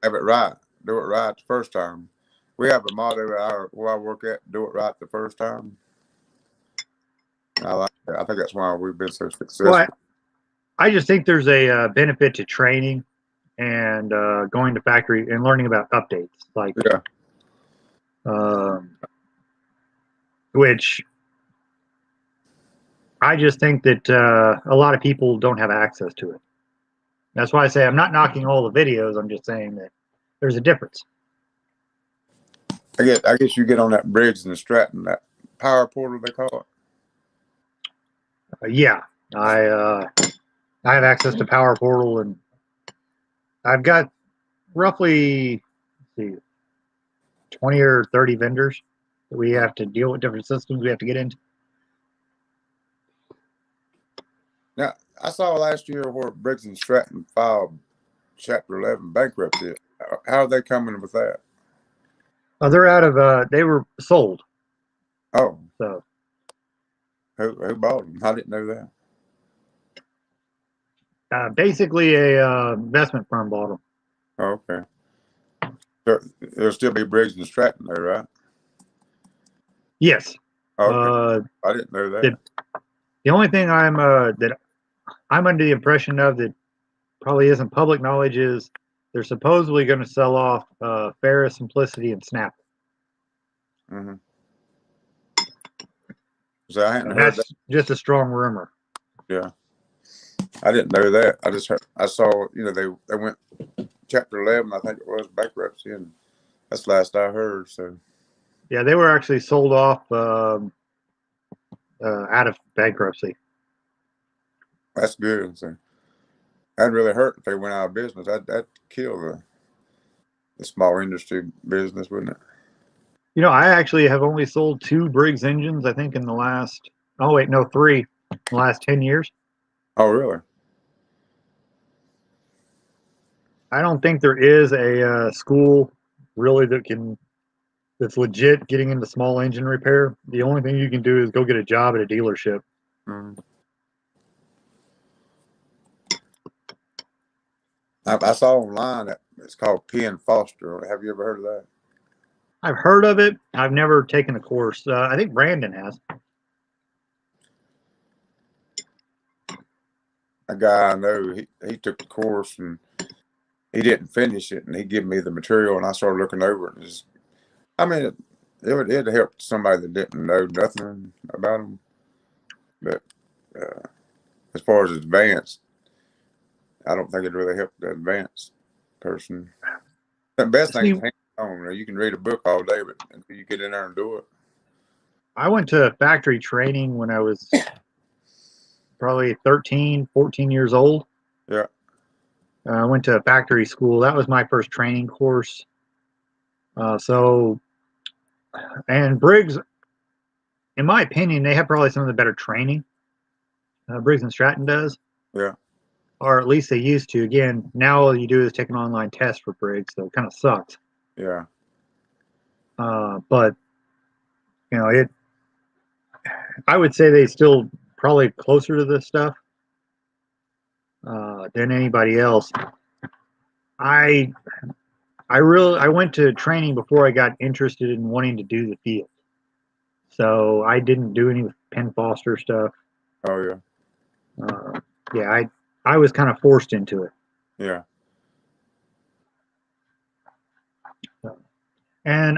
Have it right. Do it right the first time. We have a motto where I work at: do it right the first time. I like that. I think that's why we've been so successful. Well, I just think there's a benefit to training and going to factory and learning about updates, like which I just think that a lot of people don't have access to it. That's why I say I'm not knocking all the videos. I'm just saying that there's a difference. I guess you get on that Briggs and Stratton, that power portal they call it. Yeah, I have access to Power Portal, and I've got roughly, let's see, 20 or 30 vendors that we have to deal with, different systems we have to get into. Now, I saw last year where Briggs and Stratton filed Chapter 11 bankruptcy. How are they coming with that? They're out of, they were sold. Oh, So who bought them? I didn't know that. basically a investment firm bought them. Oh, okay. There'll still be Briggs and Stratton there, right? Yes. Okay. I didn't know that. The only thing that I'm under the impression of that probably isn't public knowledge is they're supposedly going to sell off Ferris, Simplicity, and Snap. Mm-hmm. So I hadn't heard that. That's just a strong rumor. Yeah, I didn't know that. I saw, they went Chapter 11, I think it was, bankruptcy, and that's the last I heard. So yeah, they were actually sold off out of bankruptcy. that's good. So that'd really hurt if they went out of business. That'd kill the small industry business, wouldn't it? I actually have only sold 2 Briggs engines, I think, in the last, 3, in the last 10 years. Oh, really? I don't think there is a school really that's legit getting into small engine repair. The only thing you can do is go get a job at a dealership. Mm-hmm. I saw online that it's called Penn Foster. Have you ever heard of that? I've heard of it. I've never taken a course. I think Brandon has. A guy I know, he took the course and he didn't finish it, and he gave me the material, and I started looking over it. It'd help somebody that didn't know nothing about them, but as far as advanced, I don't think it really helped the advanced person. The best thing is hands-on. You can read a book all day, but until you get in there and do it. I went to factory training when I was probably 13, 14 years old. Yeah. I went to factory school. That was my first training course. And Briggs, in my opinion, they have probably some of the better training. Briggs and Stratton does. Yeah. Or at least they used to. Again, now all you do is take an online test for Briggs, so it kind of sucks. Yeah. But I would say they still probably closer to this stuff than anybody else. I went to training before I got interested in wanting to do the field, so I didn't do any Penn Foster stuff. Oh yeah. Yeah, I was kind of forced into it. Yeah. And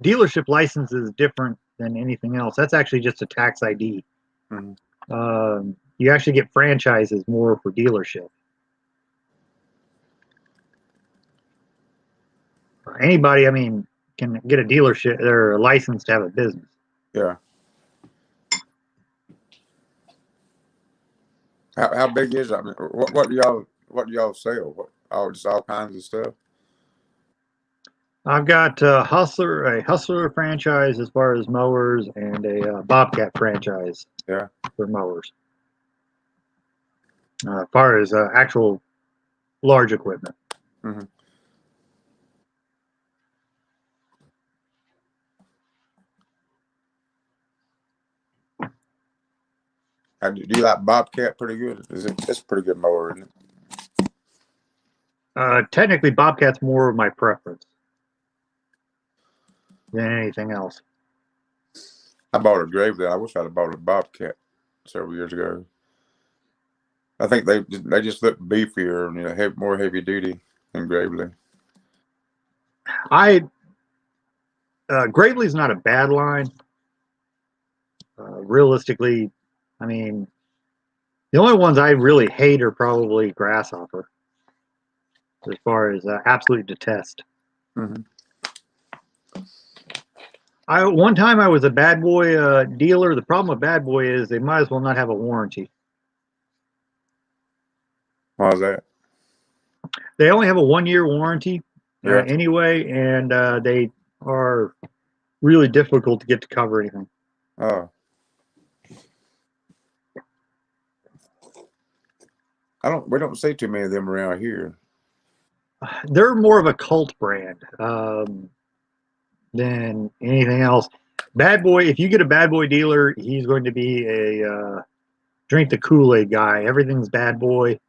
dealership license is different than anything else. That's actually just a tax ID. Mm-hmm. You actually get franchises more for dealership. Anybody, can get a dealership or a license to have a business. Yeah. How big is it? What do y'all sell? Just all kinds of stuff. I've got a Hustler franchise as far as mowers, and a Bobcat franchise. Yeah. For mowers. As far as actual large equipment. Mm-hmm. Do you like Bobcat pretty good? It's a pretty good mower, isn't it? Technically, Bobcat's more of my preference than anything else. I bought a Gravely. I wish I'd have bought a Bobcat several years ago. I think they just look beefier and more heavy duty than Gravely. Gravely's not a bad line. Realistically, the The only ones I really hate are probably Grasshopper, as far as absolutely detest. Mm-hmm. One time I was a Bad Boy dealer. The problem with Bad Boy is they might as well not have a warranty. Why is that? They only have a 1-year warranty Yeah. anyway, and they are really difficult to get to cover anything. Oh. We don't see too many of them around here. They're more of a cult brand than anything else. Bad Boy, if you get a Bad Boy dealer, he's going to be a drink the Kool-Aid guy. Everything's Bad Boy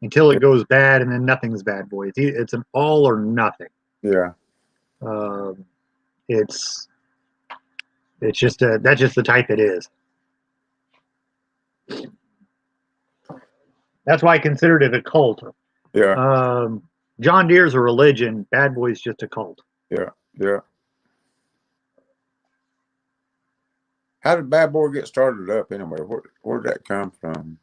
until it goes bad, and then nothing's Bad Boy. It's an all or nothing. Yeah. It's just that's just the type it is. That's why I considered it a cult. Yeah. John Deere's a religion. Bad Boy's just a cult. Yeah. Yeah. How did Bad Boy get started up anyway? Where did that come from?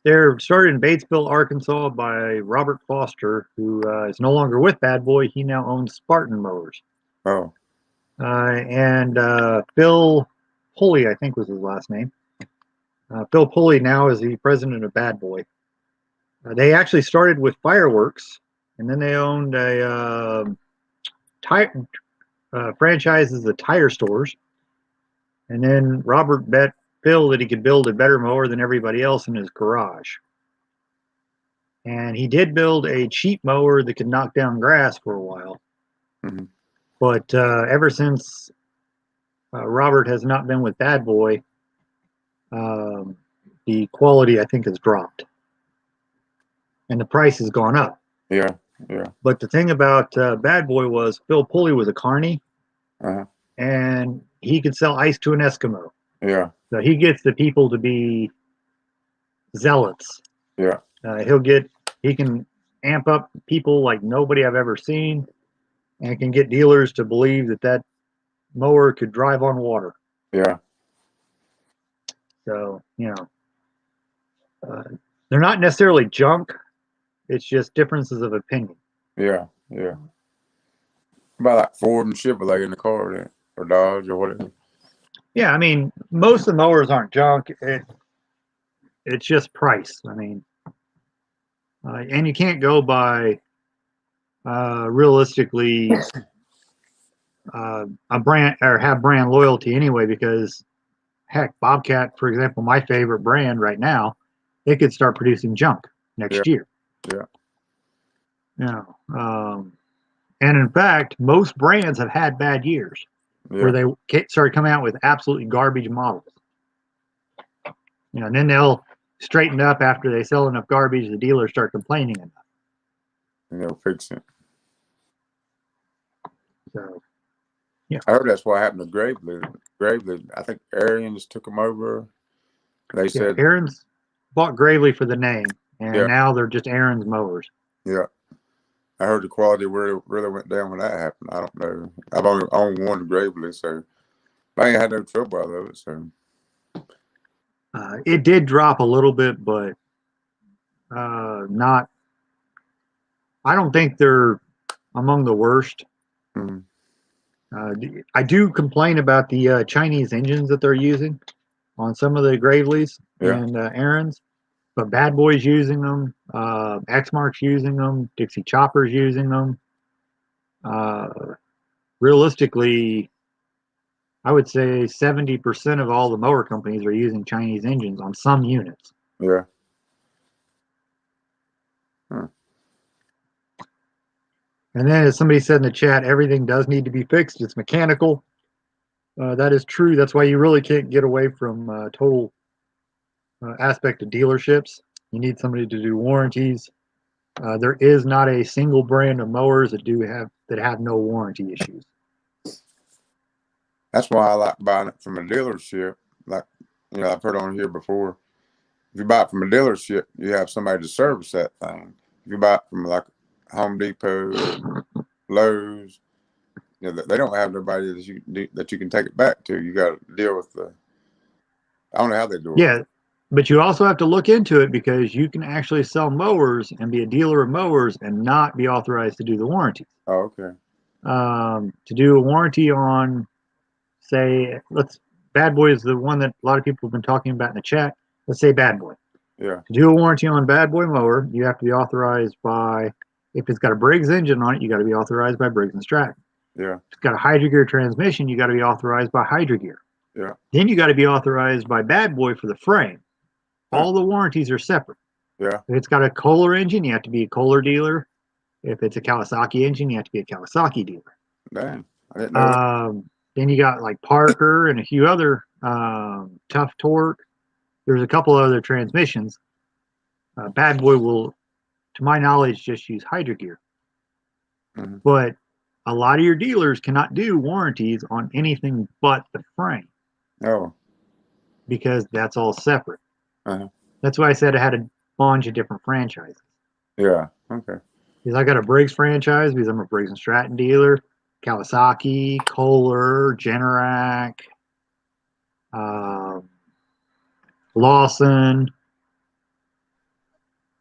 They're started in Batesville, Arkansas by Robert Foster, who is no longer with Bad Boy. He now owns Spartan Mowers. Oh. And Phil Pulley, I think was his last name. Phil Pulley now is the president of Bad Boy. They actually started with fireworks, and then they owned a franchises of tire stores. And then Robert bet Phil that he could build a better mower than everybody else in his garage. And he did build a cheap mower that could knock down grass for a while. Mm-hmm. But ever since Robert has not been with Bad Boy, the quality, I think, has dropped. And the price has gone up. Yeah, yeah. But the thing about Bad Boy was Phil Pulley was a carny, and he could sell ice to an Eskimo. Yeah. So he gets the people to be zealots. Yeah. He can amp up people like nobody I've ever seen, and can get dealers to believe that mower could drive on water. Yeah. So, they're not necessarily junk. It's just differences of opinion. Yeah. Yeah. About like Ford and Chevrolet in the car then, or Dodge or whatever. Yeah, I mean, most of the mowers aren't junk. It's just price. I mean, and you can't go by realistically a brand or have brand loyalty anyway, because heck, Bobcat, for example, my favorite brand right now, it could start producing junk next year. Yeah. And in fact, most brands have had bad years where they started coming out with absolutely garbage models. And then they'll straighten up after they sell enough garbage, the dealers start complaining enough. And they'll fix it. So, yeah. I heard that's what happened to Gravely. Gravely, I think Arians took them over. They said Aaron's bought Gravely for the name, and now they're just Aaron's mowers. Yeah. I heard the quality really went down when that happened. I don't know. I've only owned one Gravely, so I ain't had no trouble out of it. So it did drop a little bit, but not. I don't think they're among the worst. Mm-hmm. I do complain about the Chinese engines that they're using on some of the Gravely's and Aaron's, but Bad Boy's using them, X-Mark's using them, Dixie Chopper's using them. Realistically, I would say 70% of all the mower companies are using Chinese engines on some units. Yeah. Huh. And then, as somebody said in the chat, everything does need to be fixed. It's mechanical. That is true. That's why you really can't get away from total aspect of dealerships. You need somebody to do warranties. There is not a single brand of mowers that have no warranty issues. That's why I like buying it from a dealership. Like, I've heard on here before. If you buy it from a dealership, you have somebody to service that thing. If you buy it from like Home Depot, Lowe's, they don't have nobody that you can take it back to. You got to deal with I don't know how they do it. Yeah, But you also have to look into it because you can actually sell mowers and be a dealer of mowers and not be authorized to do the warranty. Oh, okay. To do a warranty on, say, Bad Boy is the one that a lot of people have been talking about in the chat. Let's say Bad Boy. Yeah. To do a warranty on Bad Boy mower, you have to be authorized by, if it's got a Briggs engine on it, you got to be authorized by Briggs and Stratton. Yeah. If it's got a Hydra Gear transmission, you got to be authorized by Hydra Gear. Yeah. Then you got to be authorized by Bad Boy for the frame. Huh. All the warranties are separate. Yeah. If it's got a Kohler engine, you have to be a Kohler dealer. If it's a Kawasaki engine, you have to be a Kawasaki dealer. Dang. I didn't know that. Then you got like Parker and a few other Tough Torque. There's a couple other transmissions. Bad Boy will, to my knowledge, just use Hydra Gear. Mm-hmm. But a lot of your dealers cannot do warranties on anything but the frame. Oh. Because that's all separate. Uh-huh. That's why I said I had a bunch of different franchises. Yeah. Okay. Because I got a Briggs franchise because I'm a Briggs and Stratton dealer, Kawasaki, Kohler, Generac, Lawson,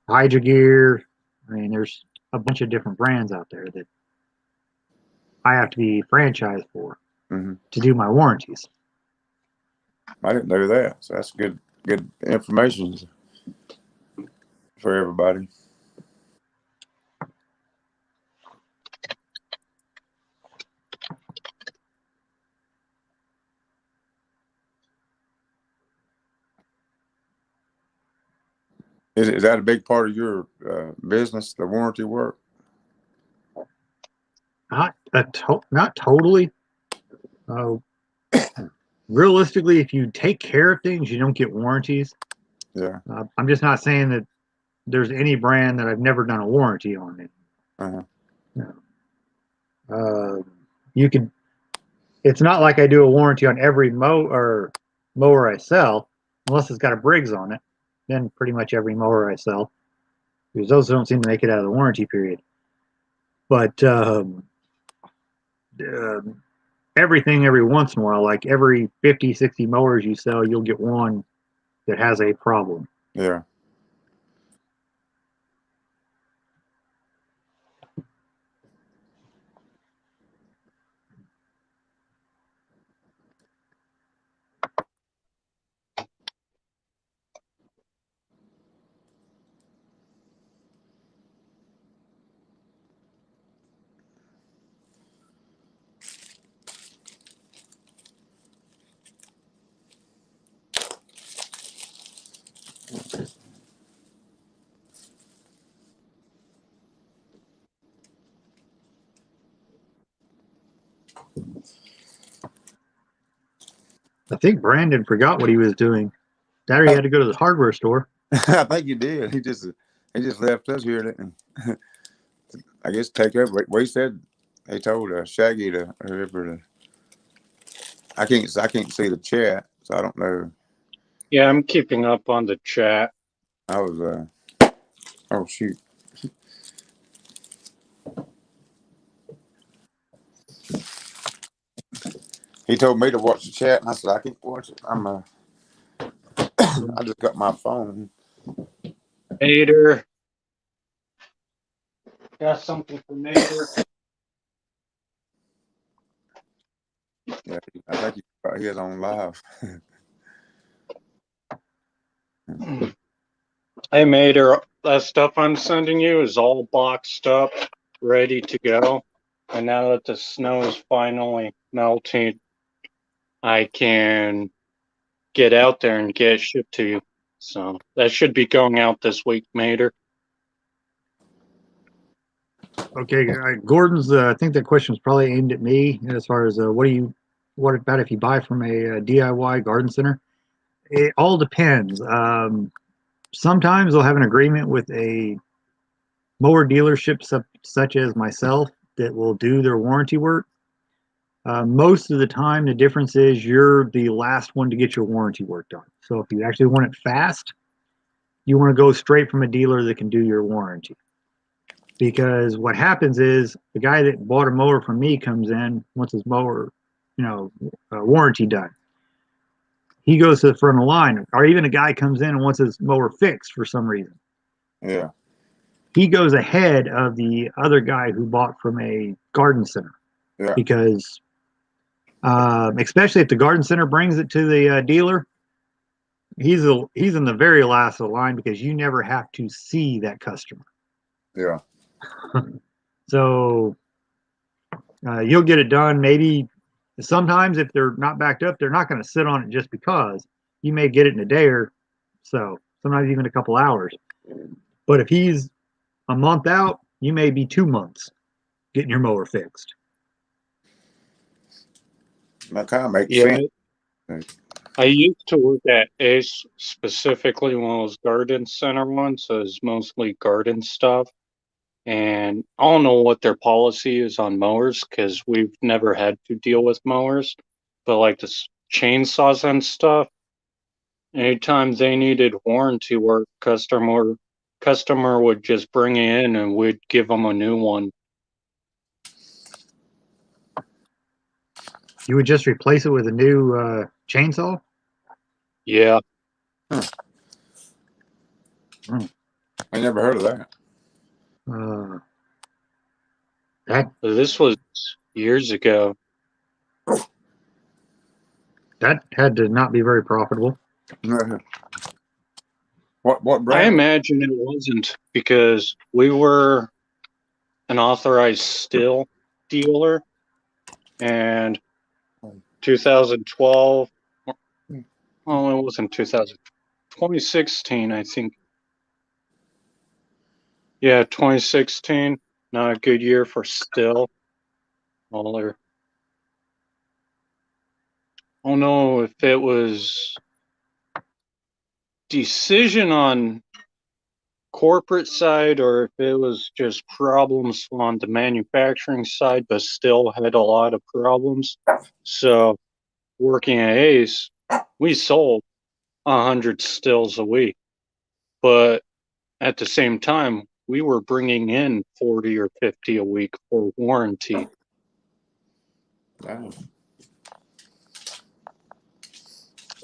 Hydra Gear. I mean, there's a bunch of different brands out there that I have to be franchised for to do my warranties. I didn't know that. So that's good information for everybody. Is that a big part of your business, the warranty work? Not totally. Realistically, if you take care of things, you don't get warranties. Yeah. I'm just not saying that there's any brand that I've never done a warranty on it. Uh-huh. No. You could. It's not like I do a warranty on every mower I sell, unless it's got a Briggs on it. Then pretty much every mower I sell, because those don't seem to make it out of the warranty period. But everything every once in a while, like every 50, 60 mowers you sell, you'll get one that has a problem. Yeah. I think Brandon forgot what he was doing. Daddy had to go to the hardware store. I think you did. He just left us here, and I guess take over. What he said, they told Shaggy to whoever to. I can't see the chat, so I don't know. Yeah, I'm keeping up on the chat. I was oh shoot. He told me to watch the chat, and I said I can't watch it. I just got my phone. Mater. Got something for Mater. Yeah, I think he is on live. Hey, Mater, that stuff I'm sending you is all boxed up, ready to go. And now that the snow is finally melting, I can get out there and get it shipped to you. So that should be going out this week, Mater. Okay, Gordon's. I think that question was probably aimed at me as far as what about if you buy from a DIY garden center? It all depends. Sometimes they'll have an agreement with a mower dealership such as myself that will do their warranty work. Most of the time, the difference is you're the last one to get your warranty work done. So if you actually want it fast, you want to go straight from a dealer that can do your warranty. Because what happens is the guy that bought a mower from me comes in, wants his mower, warranty done. he goes to the front of the line, or even a guy comes in and wants his mower fixed for some reason. Yeah. He goes ahead of the other guy who bought from a garden center. Yeah. Because, especially if the garden center brings it to the dealer, he's in the very last of the line because you never have to see that customer. Yeah. So you'll get it done. Maybe sometimes if they're not backed up, they're not going to sit on it just because. You may get it in a day or so, sometimes even a couple hours. But if he's a month out, you may be 2 months getting your mower fixed. That kind of makes Yeah, sense. I used to work at Ace, specifically one of those garden center ones, so it's mostly garden stuff. And I don't know what their policy is on mowers because we've never had to deal with mowers. But like the chainsaws and stuff, anytime they needed warranty work, customer would just bring it in and we'd give them a new one. You would just replace it with a new chainsaw? Yeah. I never heard of that. This was years ago. That had to not be very profitable. What brand? I imagine it wasn't because we were an authorized still dealer, and 2012, well, it wasn't 2016, I think. Yeah, 2016, not a good year for still. Well, I don't know if it was decision on corporate side or if it was just problems on the manufacturing side, but still had a lot of problems. So working at Ace, we sold 100 stills a week, but at the same time, we were bringing in 40 or 50 a week for warranty. Wow.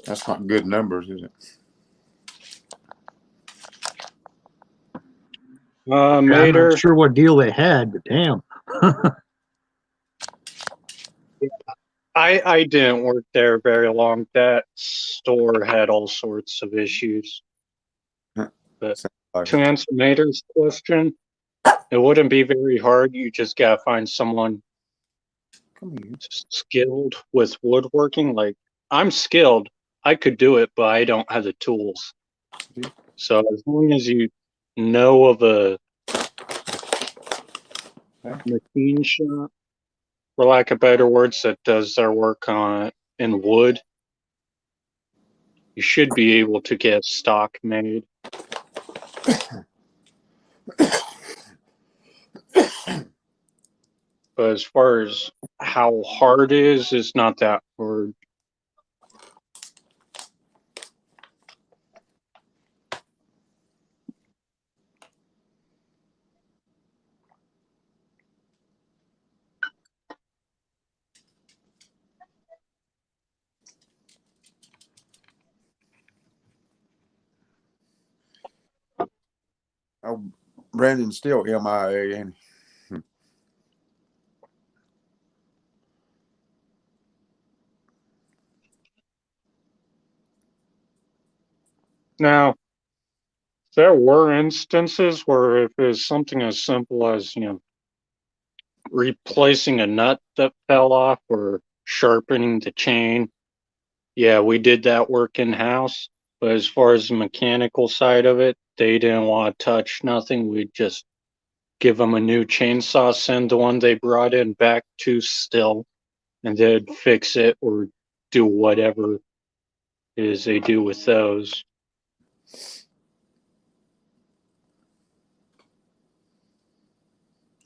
That's not good numbers, is it? I'm Mater, not sure what deal they had, but damn. I didn't work there very long. That store had all sorts of issues. But to answer Mater's question, it wouldn't be very hard. You just gotta find someone skilled with woodworking. Like, I'm skilled. I could do it, but I don't have the tools. So as long as you know of a machine shop, for lack of better words, that does their work on in wood, you should be able to get stock made. But as far as how hard it is, it's not that hard. Oh, Brandon's still MIA, ain't he? Now, there were instances where if it's something as simple as, replacing a nut that fell off or sharpening the chain, yeah, we did that work in-house. But as far as the mechanical side of it, they didn't want to touch nothing. We'd just give them a new chainsaw, send the one they brought in back to still, and they'd fix it or do whatever it is they do with those.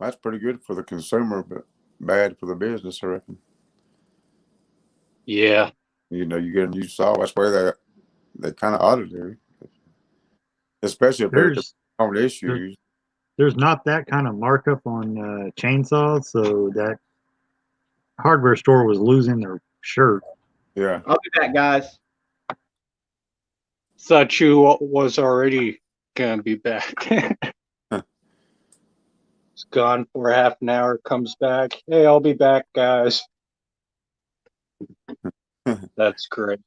That's pretty good for the consumer, but bad for the business, I reckon. Yeah. You get a new saw. That's why they kind of audited it, especially if there's common issues. There's not that kind of markup on chainsaws, so that hardware store was losing their shirt. Yeah. I'll be back, guys. thought you was already gonna be back. It's gone for half an hour, comes back. Hey, I'll be back, guys. That's great.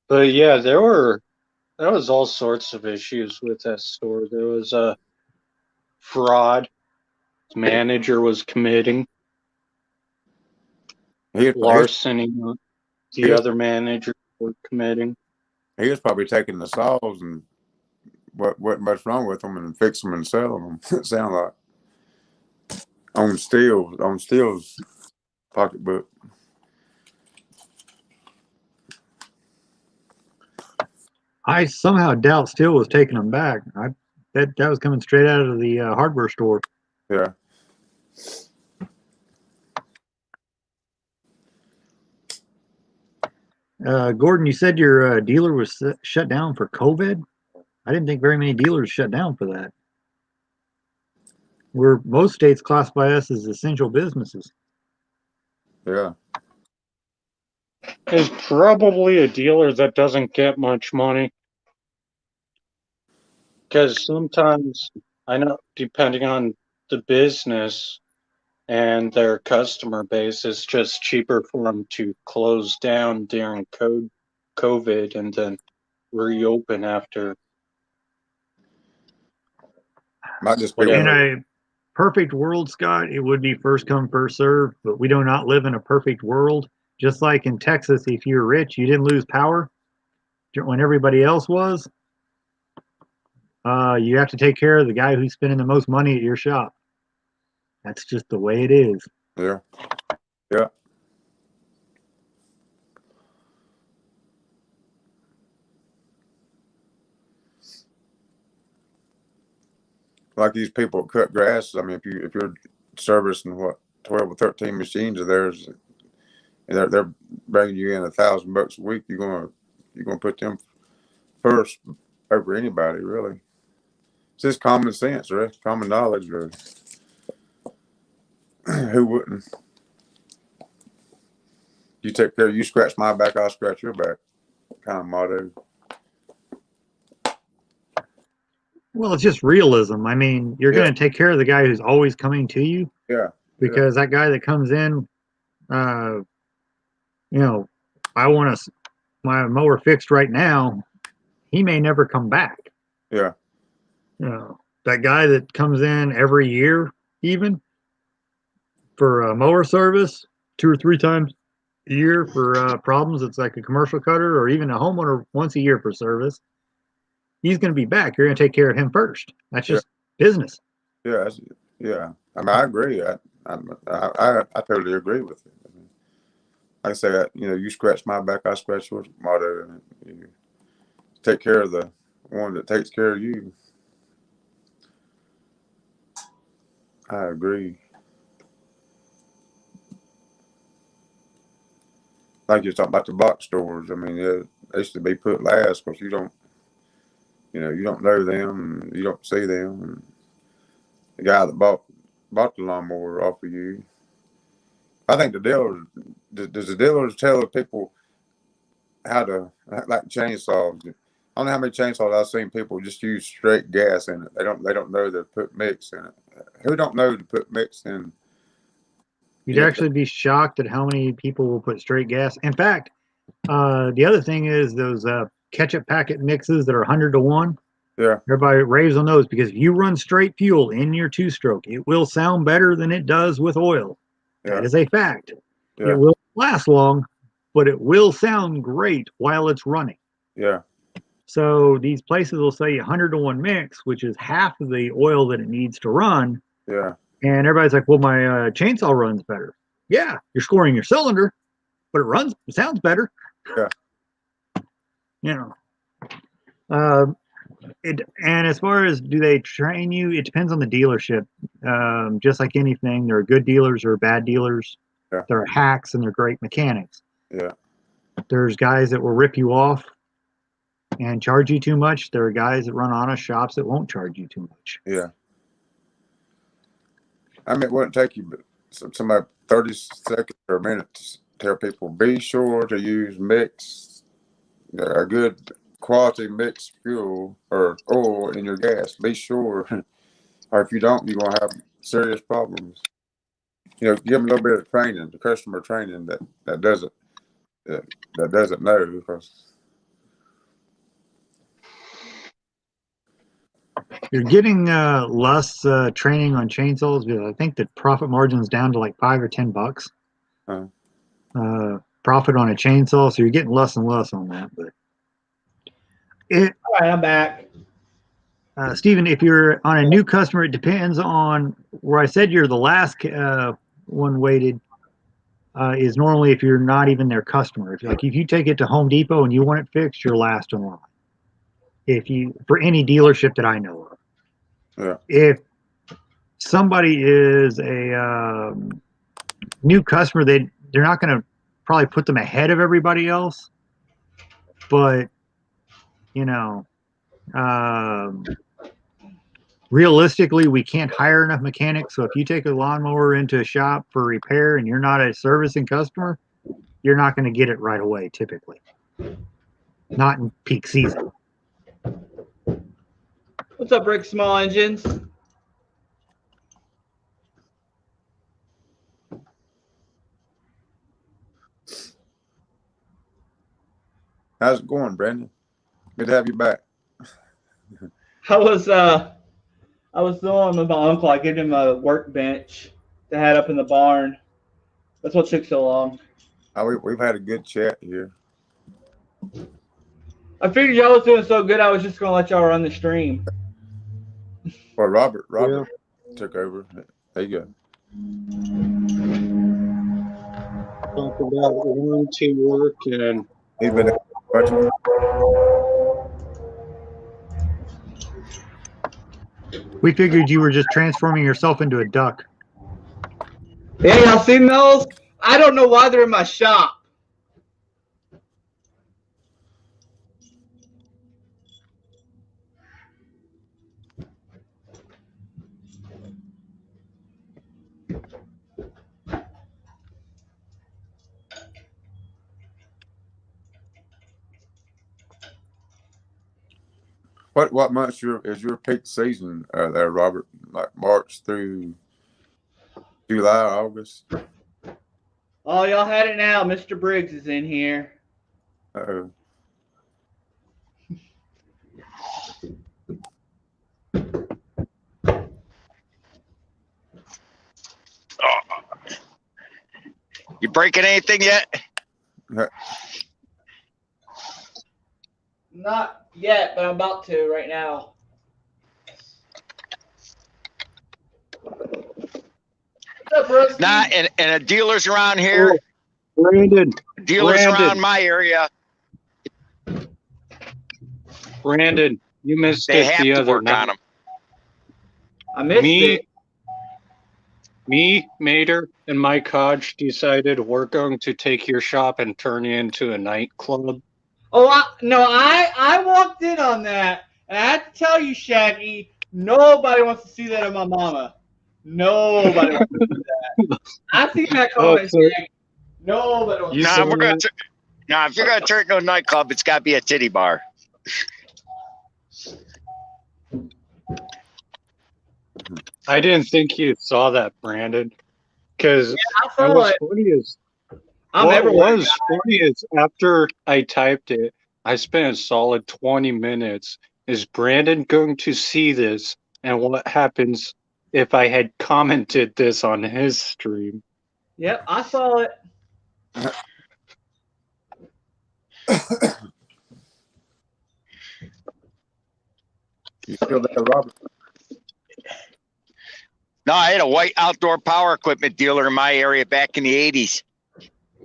But yeah, there was all sorts of issues with that store. There was a fraud. His manager was committing larceny. The other manager were committing. He was probably taking the saws and what much wrong with them and fix them and sell them. It sounds like on Steele's pocketbook. I somehow doubt Steele was taking them back. That was coming straight out of the hardware store. Yeah. Gordon, you said your dealer was shut down for COVID. I didn't think very many dealers shut down for that. Where most states classify us as essential businesses. Yeah. It's probably a dealer that doesn't get much money. Because sometimes, I know, depending on the business and their customer base, it's just cheaper for them to close down during COVID and then reopen after. Might just be In a perfect world, Scott, it would be first come, first serve, but we do not live in a perfect world. Just like in Texas, if you're rich, you didn't lose power when everybody else was. You have to take care of the guy who's spending the most money at your shop. That's just the way it is. Yeah. Yeah. Like these people that cut grass. I mean, if you're servicing 12 or 13 machines of theirs, and they're bringing you in $1,000 a week, you're gonna put them first over anybody, really. It's just common sense, right? Common knowledge, really. Who wouldn't? You take care. You scratch my back, I'll scratch your back. Kind of motto. Well, it's just realism. I mean, you're going to take care of the guy who's always coming to you. Yeah. Because that guy that comes in, I want my mower fixed right now. He may never come back. Yeah. That guy that comes in every year, even for a mower service, 2 or 3 times a year for problems. It's like a commercial cutter, or even a homeowner once a year for service. He's going to be back. You're going to take care of him first. That's just business. Yeah. Yeah. I mean, I agree. I totally agree with it. I mean, like I say, you scratch my back, I scratch your motto, and you take care of the one that takes care of you. I agree. Like you're talking about the box stores. I mean, they should be put last because you don't know them, and you don't see them. And the guy that bought the lawnmower off of you. I think the dealers, does the dealers tell the people how to, like chainsaws? I don't know how many chainsaws I've seen people just use straight gas in it. They don't know to put mix in it. Who don't know to put mix in? You'd actually be shocked at how many people will put straight gas. In fact, the other thing is those ketchup packet mixes that are 100 to 1. Yeah. Everybody raves on those because if you run straight fuel in your 2-stroke, it will sound better than it does with oil. That is a fact. Yeah. It will last long, but it will sound great while it's running. Yeah. So these places will say 100 to 1 mix, which is half of the oil that it needs to run. Yeah. And everybody's like, well, my chainsaw runs better. Yeah, you're scoring your cylinder, but it sounds better. Yeah. And as far as do they train you, it depends on the dealership. Just like anything, there are good dealers or bad dealers. Yeah. There are hacks and they're great mechanics. Yeah. There's guys that will rip you off and charge you too much. There are guys that run honest shops that won't charge you too much. Yeah. I mean, it wouldn't take you about 30 seconds or a minute to tell people, be sure to use mix, a good quality mixed fuel or oil in your gas. Be sure, or if you don't, you're gonna have serious problems. You know, give them a little bit of training, the customer training that doesn't know because. You're getting less training on chainsaws because I think the profit margin's down to like $5 or $10. Profit on a chainsaw, so you're getting less and less on that. But All right, I'm back. Stephen, if you're on a new customer, it depends on where I said you're the last one weighted. Is normally if you're not even their customer. If you take it to Home Depot and you want it fixed, you're last in line. If you for any dealership that I know of. Yeah. If somebody is a new customer, they're not going to probably put them ahead of everybody else. But realistically, we can't hire enough mechanics. So if you take a lawnmower into a shop for repair and you're not a servicing customer, you're not going to get it right away. Typically, not in peak season. What's up, Rick Small Engines? How's it going, Brandon? Good to have you back. I was doing with my uncle. I gave him a workbench to have up in the barn. That's what took so long. We've had a good chat here. I figured y'all was doing so good, I was just gonna let y'all run the stream. Well, Robert took over. There you go. Talk about warranty work and He's been We figured you were just transforming yourself into a duck. Yeah, y'all seen those? I don't know why they're in my shop. What months is your peak season there, Robert? Like March through July, August? Oh, y'all had it now. Mr. Briggs is in here. Uh-oh. You breaking anything yet? Not yet, but I'm about to right now. What's up, Rusty? Not and dealers around here. Oh, Brandon. Around my area. Brandon, you missed They it have the to other work night. on them. I missed it. Me, Mater, and Mike Hodge decided we're going to take your shop and turn it into a nightclub. Oh, I walked in on that, and I have to tell you, Shaggy, nobody wants to see that of my mama. Nobody wants to see that. I see that comment, Shaggy. Nobody wants to see that. If you're gonna turn it into a nightclub, it's got to be a titty bar. I didn't think you saw that, Brandon, because I saw it. What was funny is after I typed it, I spent a solid 20 minutes. Is Brandon going to see this? And what happens if I had commented this on his stream? Yep, I saw it. You still there, Robert? No, I had a white outdoor power equipment dealer in my area back in the 80s.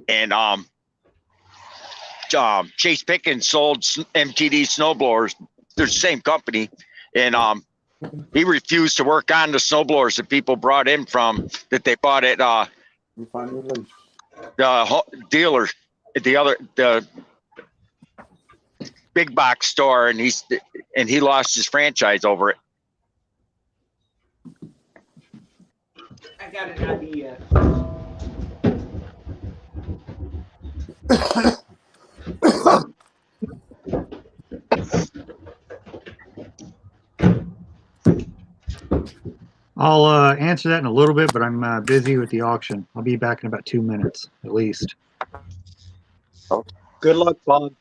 And Chase Pickens sold MTD snowblowers. They're the same company. And he refused to work on the snowblowers that people brought in from that they bought at the dealer at the big box store, and he lost his franchise over it. I got an idea. I'll answer that in a little bit, but I'm busy with the auction. I'll be back in about 2 minutes, at least. Good luck, Bob.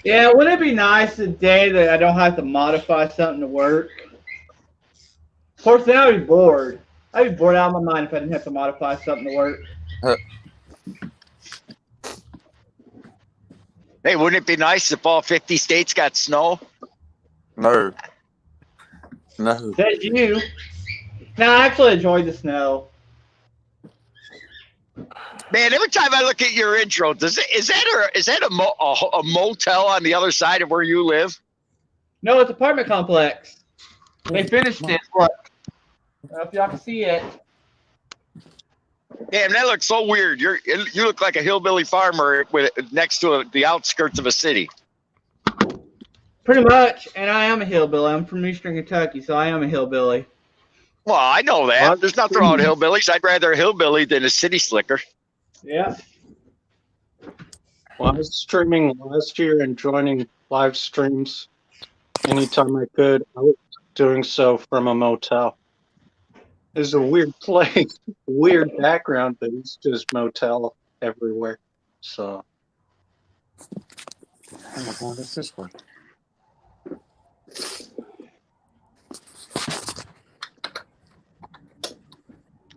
Yeah, wouldn't it be nice a day that I don't have to modify something to work? Of course, then I'd be bored. I'd be bored out of my mind if I didn't have to modify something to work. Hey, wouldn't it be nice if all 50 states got snow? No. Says you. No, I actually enjoy the snow. Man, every time I look at your intro, is that a motel on the other side of where you live? No, it's apartment complex. They finished it. Look. I don't know if y'all can see it. Damn, that looks so weird. You look like a hillbilly farmer next to the outskirts of a city. Pretty much, and I am a hillbilly. I'm from Eastern Kentucky, so I am a hillbilly. Well, I know that. There's nothing wrong with hillbillies. I'd rather a hillbilly than a city slicker. Yeah. Well, I was streaming last year and joining live streams anytime I could. I was doing so from a motel. It's a weird place, weird background, but it's just motel everywhere. So. Oh, that's this one.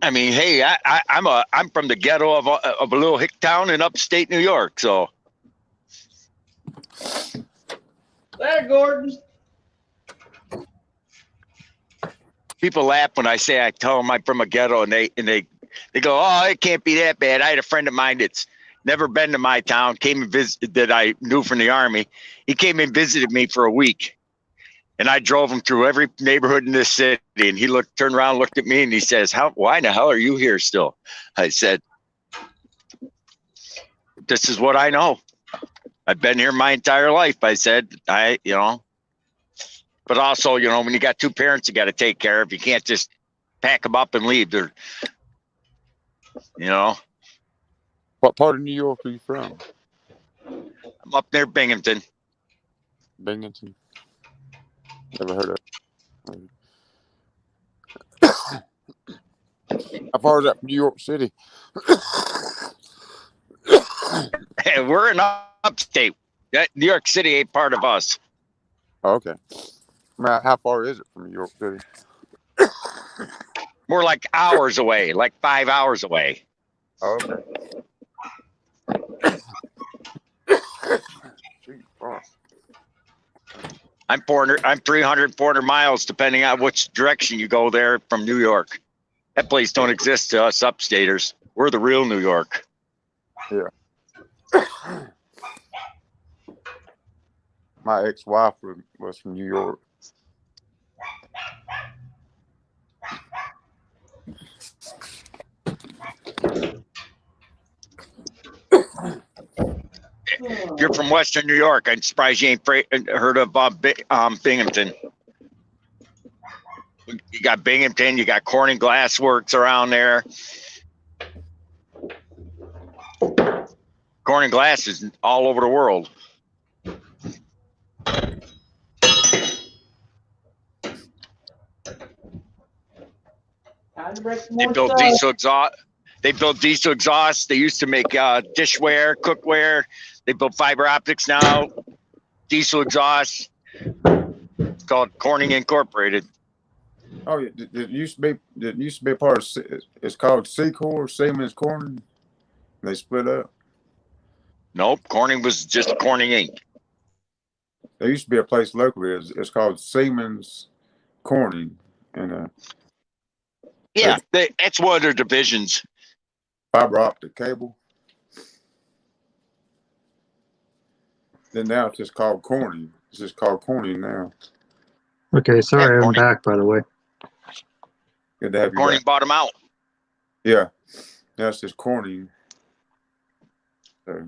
I mean, hey, I'm from the ghetto of a little hick town in upstate New York, so. There, Gordon. People laugh when I tell them I'm from a ghetto, and they go, "Oh, it can't be that bad." I had a friend of mine that's never been to my town, came and visited, that I knew from the Army. He came and visited me for a week, and I drove him through every neighborhood in this city. And he turned around, looked at me, and he says, "Why in the hell are you here still?" I said, "This is what I know. I've been here my entire life." I said, but also, when you got two parents you got to take care of, you can't just pack them up and leave. What part of New York are you from? I'm up near Binghamton. Binghamton. Never heard of it. How far is that from New York City? We're in upstate. New York City ain't part of us. Oh, okay. How far is it from New York City? We're like hours away, like 5 hours away. Oh, okay. I'm 300, 400 miles, depending on which direction you go there from New York. That place don't exist to us upstaters. We're the real New York. Yeah. My ex-wife was from New York. You're from Western New York. I'm surprised you ain't heard of Binghamton. You got Binghamton. You got Corning Glass Works around there. Corning Glass is all over the world. They build diesel exhaust. They build diesel exhaust. They used to make dishware, cookware. They build fiber optics now. Diesel exhaust. It's called Corning Incorporated. Oh, yeah. It used to be a part of. It's called Secor, Siemens Corning. They split up. Nope, Corning was just Corning Inc. There used to be a place locally. It's called Siemens Corning, and yeah, that's one of their divisions. Fiber optic cable. Then now it's just called Corning. It's just called Corning now. Okay, sorry, I'm back, by the way. Good to have you Corning back. bought them out. Yeah, now it's just Corning. So.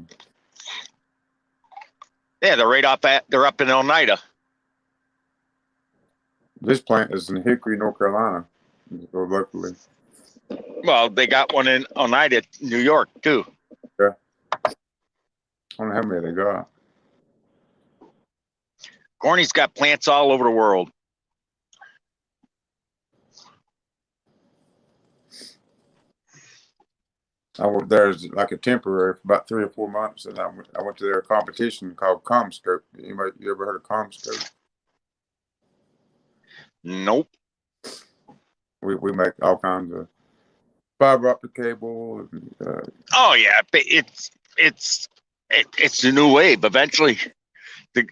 Yeah, they're up in Oneida. This plant is in Hickory, North Carolina. Go locally. Well, they got one in Oneida, New York, too. Yeah. I don't know how many they got. Corny's got plants all over the world. I worked there as like a temporary for about 3 or 4 months, and I went to their competition called Comscope. You ever heard of Comscope? Nope. We make all kinds of fiber optic cable. Oh yeah, but it's the new wave. Eventually, in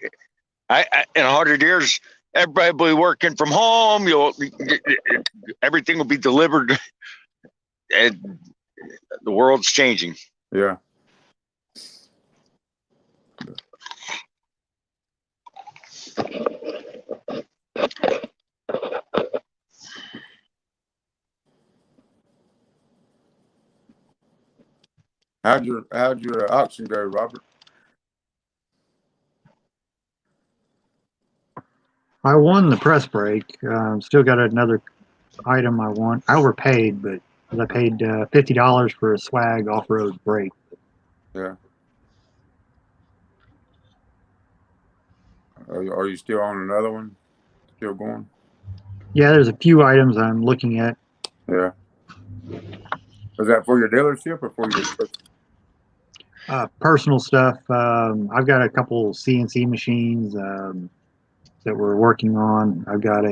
100 years, everybody will be working from home. Everything will be delivered, and the world's changing. Yeah. How'd your auction go, Robert? I won the press break. Still got another item I want. I overpaid, but I paid $50 for a swag off-road brake. Yeah. Are you still on another one? Still going? Yeah, there's a few items I'm looking at. Yeah. Was that for your dealership or for your? Personal stuff. I've got a couple CNC machines that we're working on. I've got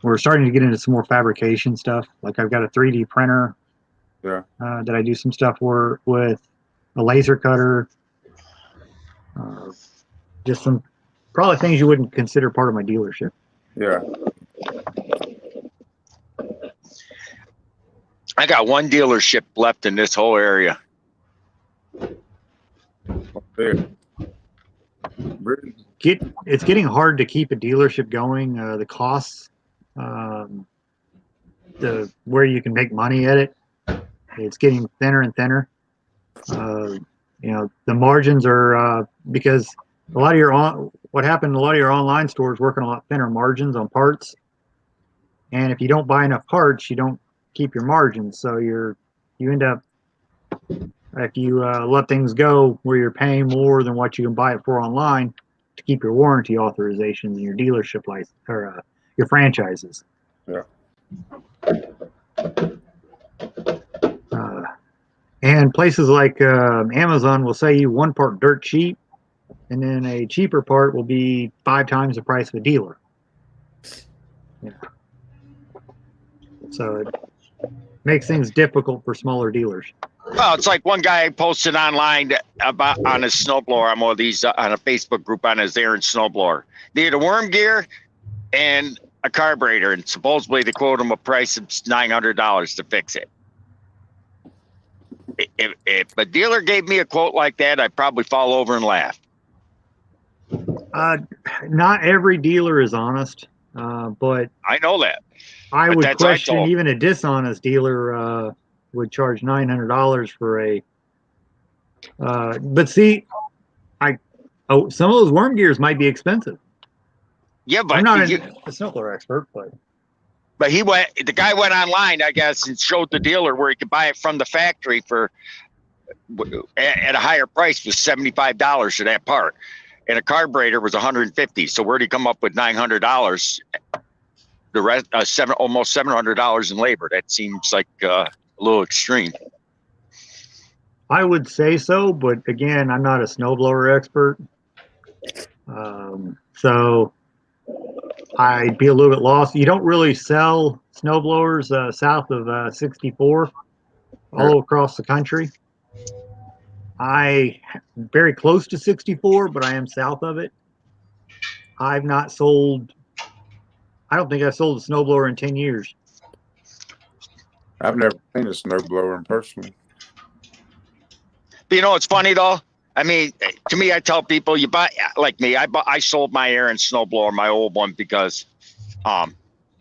we're starting to get into some more fabrication stuff. Like I've got a 3D printer Yeah. that I do some stuff with, a laser cutter, just some probably things you wouldn't consider part of my dealership. Yeah. I got one dealership left in this whole area. Yeah. It's getting hard to keep a dealership going. The costs, where you can make money at it, it's getting thinner and thinner. The margins are because a lot of what happened, a lot of your online stores working a lot thinner margins on parts, and if you don't buy enough parts, you don't keep your margins. So you end up, if you let things go where you're paying more than what you can buy it for online to keep your warranty authorizations and your dealership license or your franchises. Yeah. And places like Amazon will sell you one part dirt cheap, and then a cheaper part will be 5 times the price of a dealer. Yeah. So it makes things difficult for smaller dealers. Well, it's like one guy posted online on his snowblower. I'm one of these on a Facebook group on his Aaron snowblower. They had a worm gear and a carburetor, and supposedly they quote him a price of $900 to fix it. If a dealer gave me a quote like that, I'd probably fall over and laugh. Not every dealer is honest, but I know that. I would question even a dishonest dealer would charge $900 for a. But see, some of those worm gears might be expensive. Yeah, but I'm not a snowblower expert, but the guy went online, I guess, and showed the dealer where he could buy it from the factory at a higher price, was $75 for that part, and a carburetor was $150. So where'd he come up with $900? The rest, almost $700 in labor. That seems like a little extreme. I would say so, but again, I'm not a snowblower expert, so I'd be a little bit lost. You don't really sell snowblowers south of 64 all across the country. I'm very close to 64, but I am south of it. I've not sold. I don't think I've sold a snowblower in 10 years. I've never seen a snowblower in person. But you know what's funny though? I mean, to me, I tell people, you buy like me. I sold my Aaron snowblower, my old one, because I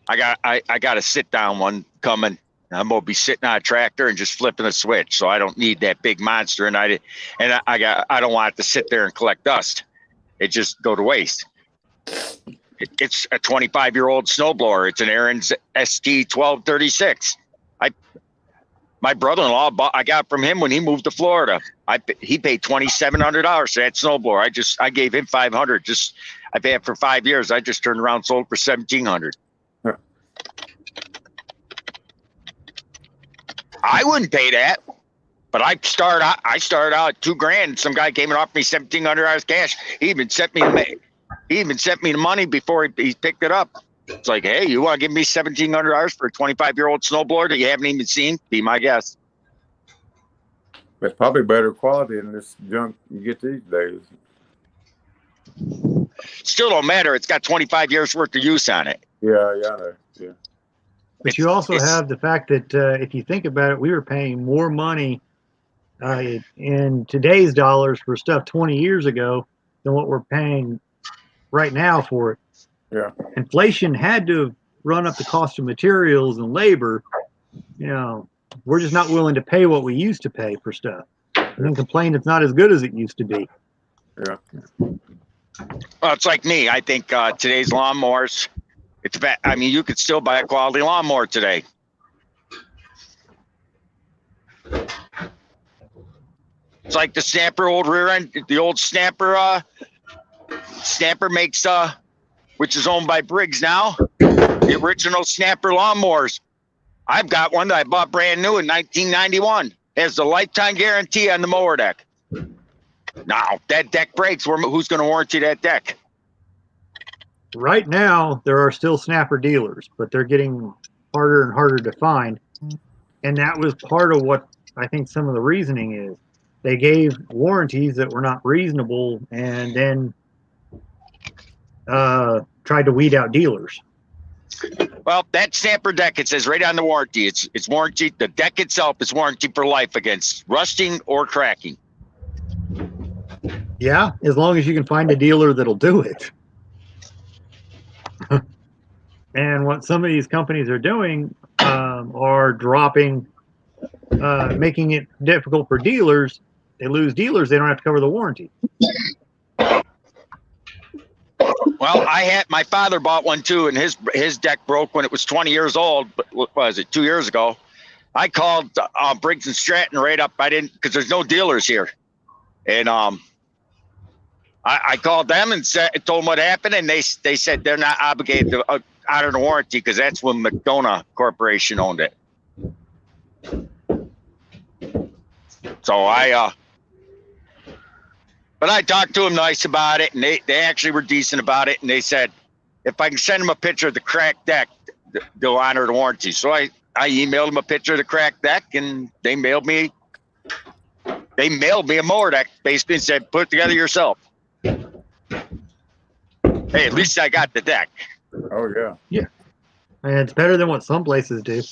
got a sit down one coming. I'm gonna be sitting on a tractor and just flipping a switch, so I don't need that big monster. And I don't want it to sit there and collect dust. It just go to waste. It's a 25-year-old snowblower. It's an Aaron's ST 1236. My brother-in-law I got from him when he moved to Florida. He paid $2,700 for that snowblower. I gave him $500. I've had it for 5 years. I just turned around and sold for $1,700. Huh. I wouldn't pay that, but I started out at $2,000. Some guy came and offered me $1,700 cash. He even sent me the money before he picked it up. It's like, hey, you want to give me $1,700 for a 25-year-old snowblower that you haven't even seen? Be my guest. It's probably better quality than this junk you get these days. Still don't matter. It's got 25 years worth of use on it. Yeah, I know. Yeah. But you also have the fact that if you think about it, we were paying more money in today's dollars for stuff 20 years ago than what we're paying right now for it. Yeah. Inflation had to run up the cost of materials and labor. You know, we're just not willing to pay what we used to pay for stuff, and then complain it's not as good as it used to be. Yeah. Well, it's like me. I think today's lawnmowers, you could still buy a quality lawnmower today. It's like the Snapper old rear end, the old Snapper. Snapper makes, which is owned by Briggs now, the original Snapper lawnmowers. I've got one that I bought brand new in 1991. It has the lifetime guarantee on the mower deck. Now, that deck breaks. Who's going to warranty that deck? Right now, there are still Snapper dealers, but they're getting harder and harder to find. And that was part of what I think some of the reasoning is. They gave warranties that were not reasonable and then tried to weed out dealers. Well, that Snapper deck, it says right on the warranty, it's warranty. The deck itself is warranty for life against rusting or cracking. Yeah, as long as you can find a dealer that'll do it. And what some of these companies are doing are dropping, making it difficult for dealers. They lose dealers, they don't have to cover the warranty. Well, my father bought one too, and his deck broke when it was 20 years old. But what was it, 2 years ago? I called Briggs and Stratton right up. I didn't, because there's no dealers here, and I called them and told them what happened, and they said they're not obligated to honor the warranty because that's when McDonough Corporation owned it. So but I talked to them nice about it, and they actually were decent about it, and they said if I can send them a picture of the cracked deck, they'll honor the warranty. So I emailed them a picture of the cracked deck, and they mailed me a mower deck, basically, and said, put it together yourself. Hey, at least I got the deck. Oh, yeah. Yeah. And it's better than what some places do.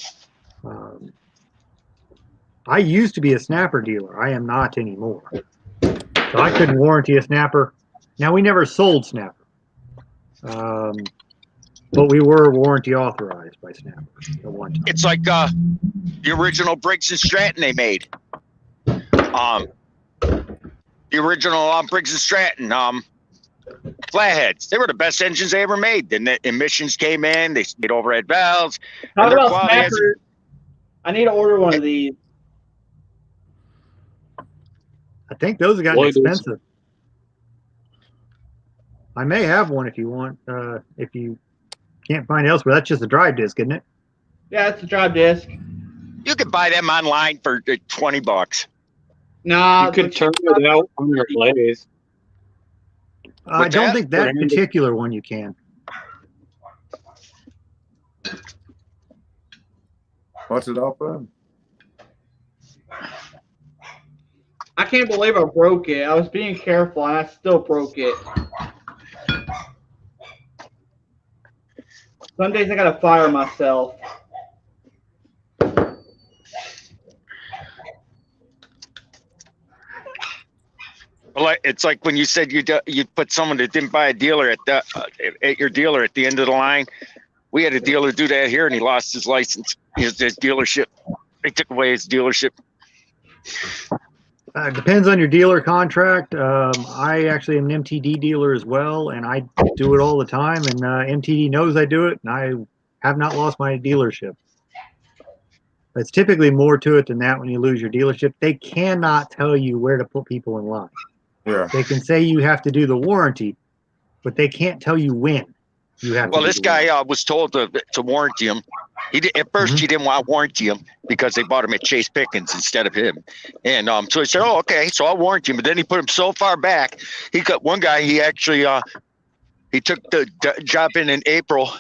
I used to be a Snapper dealer. I am not anymore. So I couldn't warranty a Snapper. Now, we never sold Snapper. But we were warranty authorized by Snapper at one time. It's like the original Briggs and Stratton they made. The original Briggs and Stratton flatheads. They were the best engines they ever made. Then the emissions came in. They made overhead valves. How about Snapper? I need to order one of these. I think those have gotten expensive. I may have one if you want. If you can't find it elsewhere, that's just a drive disc, isn't it? Yeah, it's a drive disc. You could buy them online for $20. Nah, You could turn it out on your lathe. I don't think that particular one you can. What's it off of? I can't believe I broke it. I was being careful, and I still broke it. Some days I gotta fire myself. Well, it's like when you said you put someone that didn't buy a dealer at your dealer at the end of the line. We had a dealer do that here, and he lost his license. His dealership. They took away his dealership. Depends on your dealer contract. I actually am an MTD dealer as well, and I do it all the time. And MTD knows I do it, and I have not lost my dealership. It's typically more to it than that when you lose your dealership. They cannot tell you where to put people in line. Yeah. They can say you have to do the warranty, but they can't tell you when you have to. Well, do this the guy warranty. was told to warranty him. At first he didn't want to warranty him because they bought him at Chase Pickens instead of him. And so he said, "Oh, okay, so I'll warranty him." But then he put him so far back. He got one guy. He actually he took the job in April,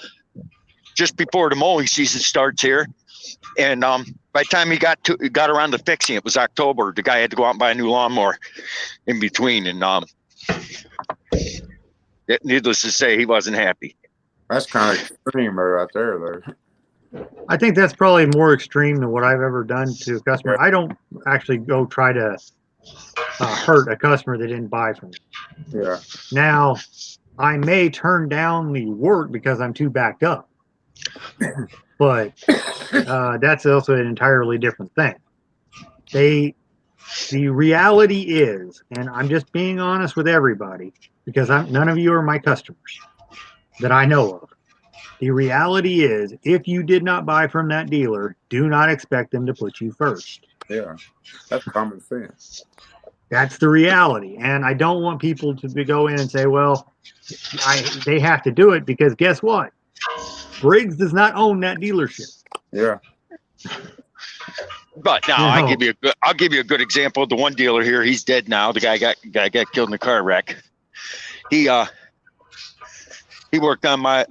just before the mowing season starts here. And by the time he got around to fixing it was October. The guy had to go out and buy a new lawnmower in between. And needless to say, he wasn't happy. That's kind of extreme right there, though. I think that's probably more extreme than what I've ever done to a customer. I don't actually go try to hurt a customer that didn't buy from me. Yeah. Now, I may turn down the work because I'm too backed up, but that's also an entirely different thing. The reality is, and I'm just being honest with everybody because none of you are my customers that I know of. The reality is, if you did not buy from that dealer, do not expect them to put you first. Yeah. That's common sense. That's the reality. And I don't want people to go in and say, well, they have to do it because guess what? Briggs does not own that dealership. Yeah. But now I'll give you a good example. The one dealer here, he's dead now. The guy got killed in a car wreck. He worked on I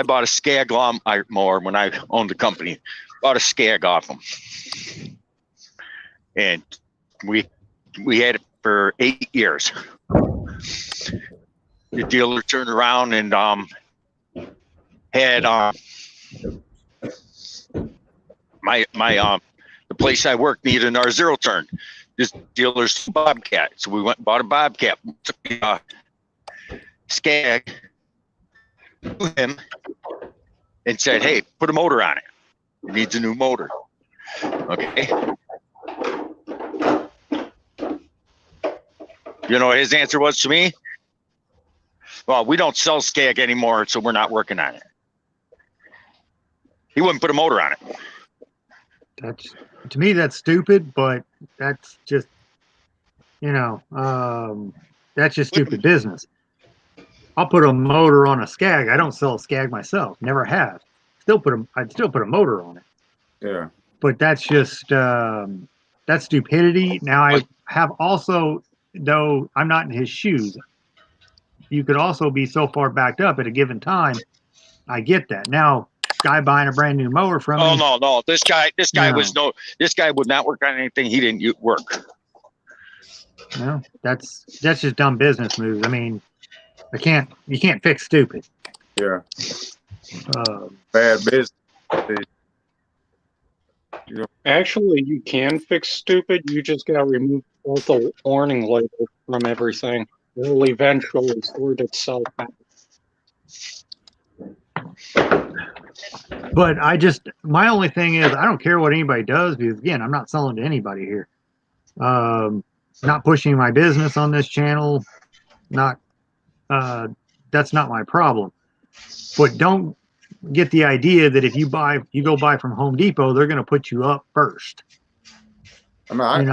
bought a Skag lawnmower when I owned the company. Bought a Skag off him, and we had it for 8 years. The dealer turned around and had the place I worked needed an R0 turn. This dealer's Bobcat, so we went and bought a Bobcat. Took the Skag to him and said, "Hey, put a motor on it. It needs a new motor." Okay. You know what his answer was to me? "Well, we don't sell Skag anymore, so we're not working on it." He wouldn't put a motor on it. To me, that's stupid, but that's just, that's just stupid business. I'll put a motor on a Skag. I don't sell a Skag myself. Never have. I'd still put a motor on it. Yeah. But that's just that's stupidity. Now I have also, though I'm not in his shoes, you could also be so far backed up at a given time. I get that. Now, guy buying a brand new mower from me. Oh no. This guy would not work on anything he didn't work. No, that's just dumb business moves. I mean, you can't fix stupid. Yeah. Bad business. Actually, you can fix stupid. You just got to remove all the warning label from everything. It will eventually sort itself out. But my only thing is, I don't care what anybody does because, again, I'm not selling to anybody here. Not pushing my business on this channel. That's not my problem. But don't get the idea that if you go buy from Home Depot, they're going to put you up first. I mean,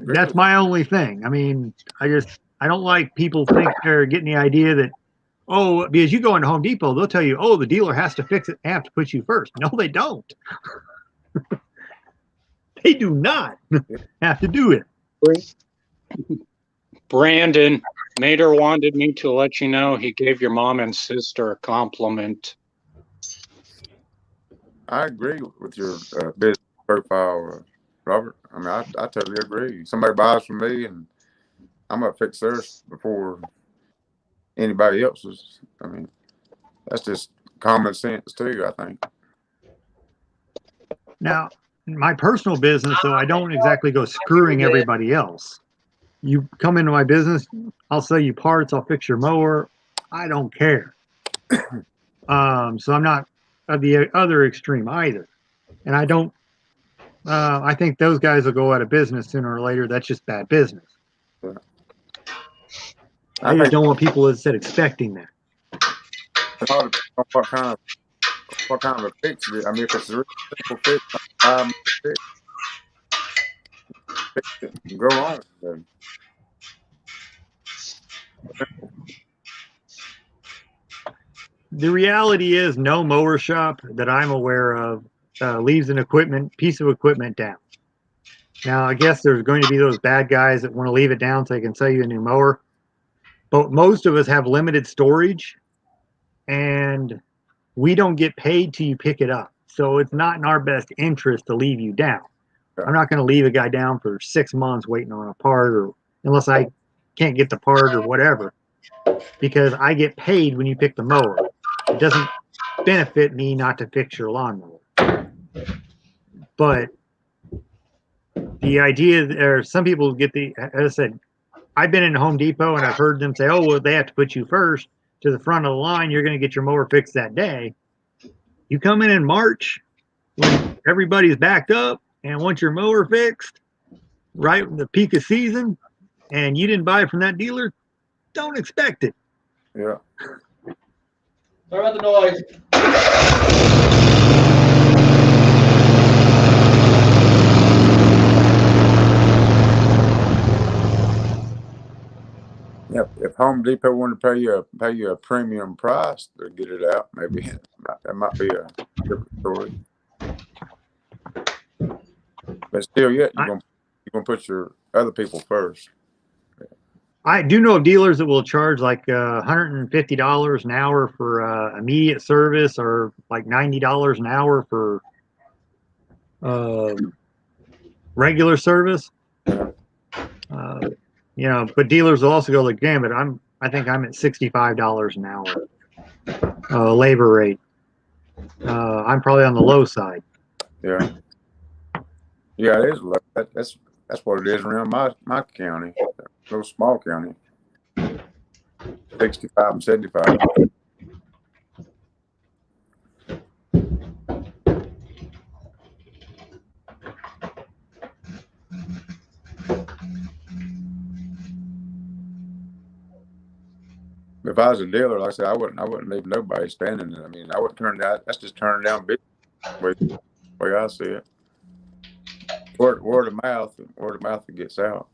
that's my only thing. I mean, I don't like people think they're getting the idea that, oh, because you go into Home Depot, they'll tell you, oh, the dealer has to fix it, have to put you first. No, they don't. They do not have to do it. Brandon, Mater wanted me to let you know he gave your mom and sister a compliment. I agree with your business profile, Robert. I mean, I totally agree. Somebody buys from me, and I'm gonna fix theirs before anybody else's. I mean, that's just common sense too, I think. Now, my personal business, though, I don't exactly go screwing everybody else. You come into my business, I'll sell you parts, I'll fix your mower. I don't care. So I'm not of the other extreme either. And I don't I think those guys will go out of business sooner or later. That's just bad business. Yeah. I just don't want people, as I said, expecting that. It all depends on what kind of a fix it is. I mean, if it's a real simple fix, fix it and go on. Then. The reality is, no mower shop that I'm aware of leaves an piece of equipment down. Now, I guess there's going to be those bad guys that want to leave it down so they can sell you a new mower. But most of us have limited storage, and we don't get paid till you pick it up. So it's not in our best interest to leave you down. Yeah. I'm not going to leave a guy down for 6 months waiting on a part, or unless I can't get the part or whatever, because I get paid when you pick the mower. It doesn't benefit me not to fix your lawnmower. But the idea, or some people get as I said, I've been in Home Depot and I've heard them say, oh, well, they have to put you first to the front of the line. You're going to get your mower fixed that day. You come in March when everybody's backed up and want your mower fixed right in the peak of season, and you didn't buy it from that dealer, don't expect it. Yeah. Sorry about the noise. Yep. If Home Depot wanted to pay you a premium price to get it out, maybe that might be a different story. But still, yet you're gonna put your other people first. I do know of dealers that will charge like $150 an hour for immediate service, or like $90 an hour for regular service. You know, but dealers will also go like, damn it, I think I'm at $65 an hour labor rate. I'm probably on the low side. Yeah. Yeah, it is low. That's what it is around my county, little small county. 65 and 75. If I was a dealer, like I said, I wouldn't leave nobody standing. I mean, I wouldn't turn that. That's just turning down business. Way I see it. Word of mouth, it gets out.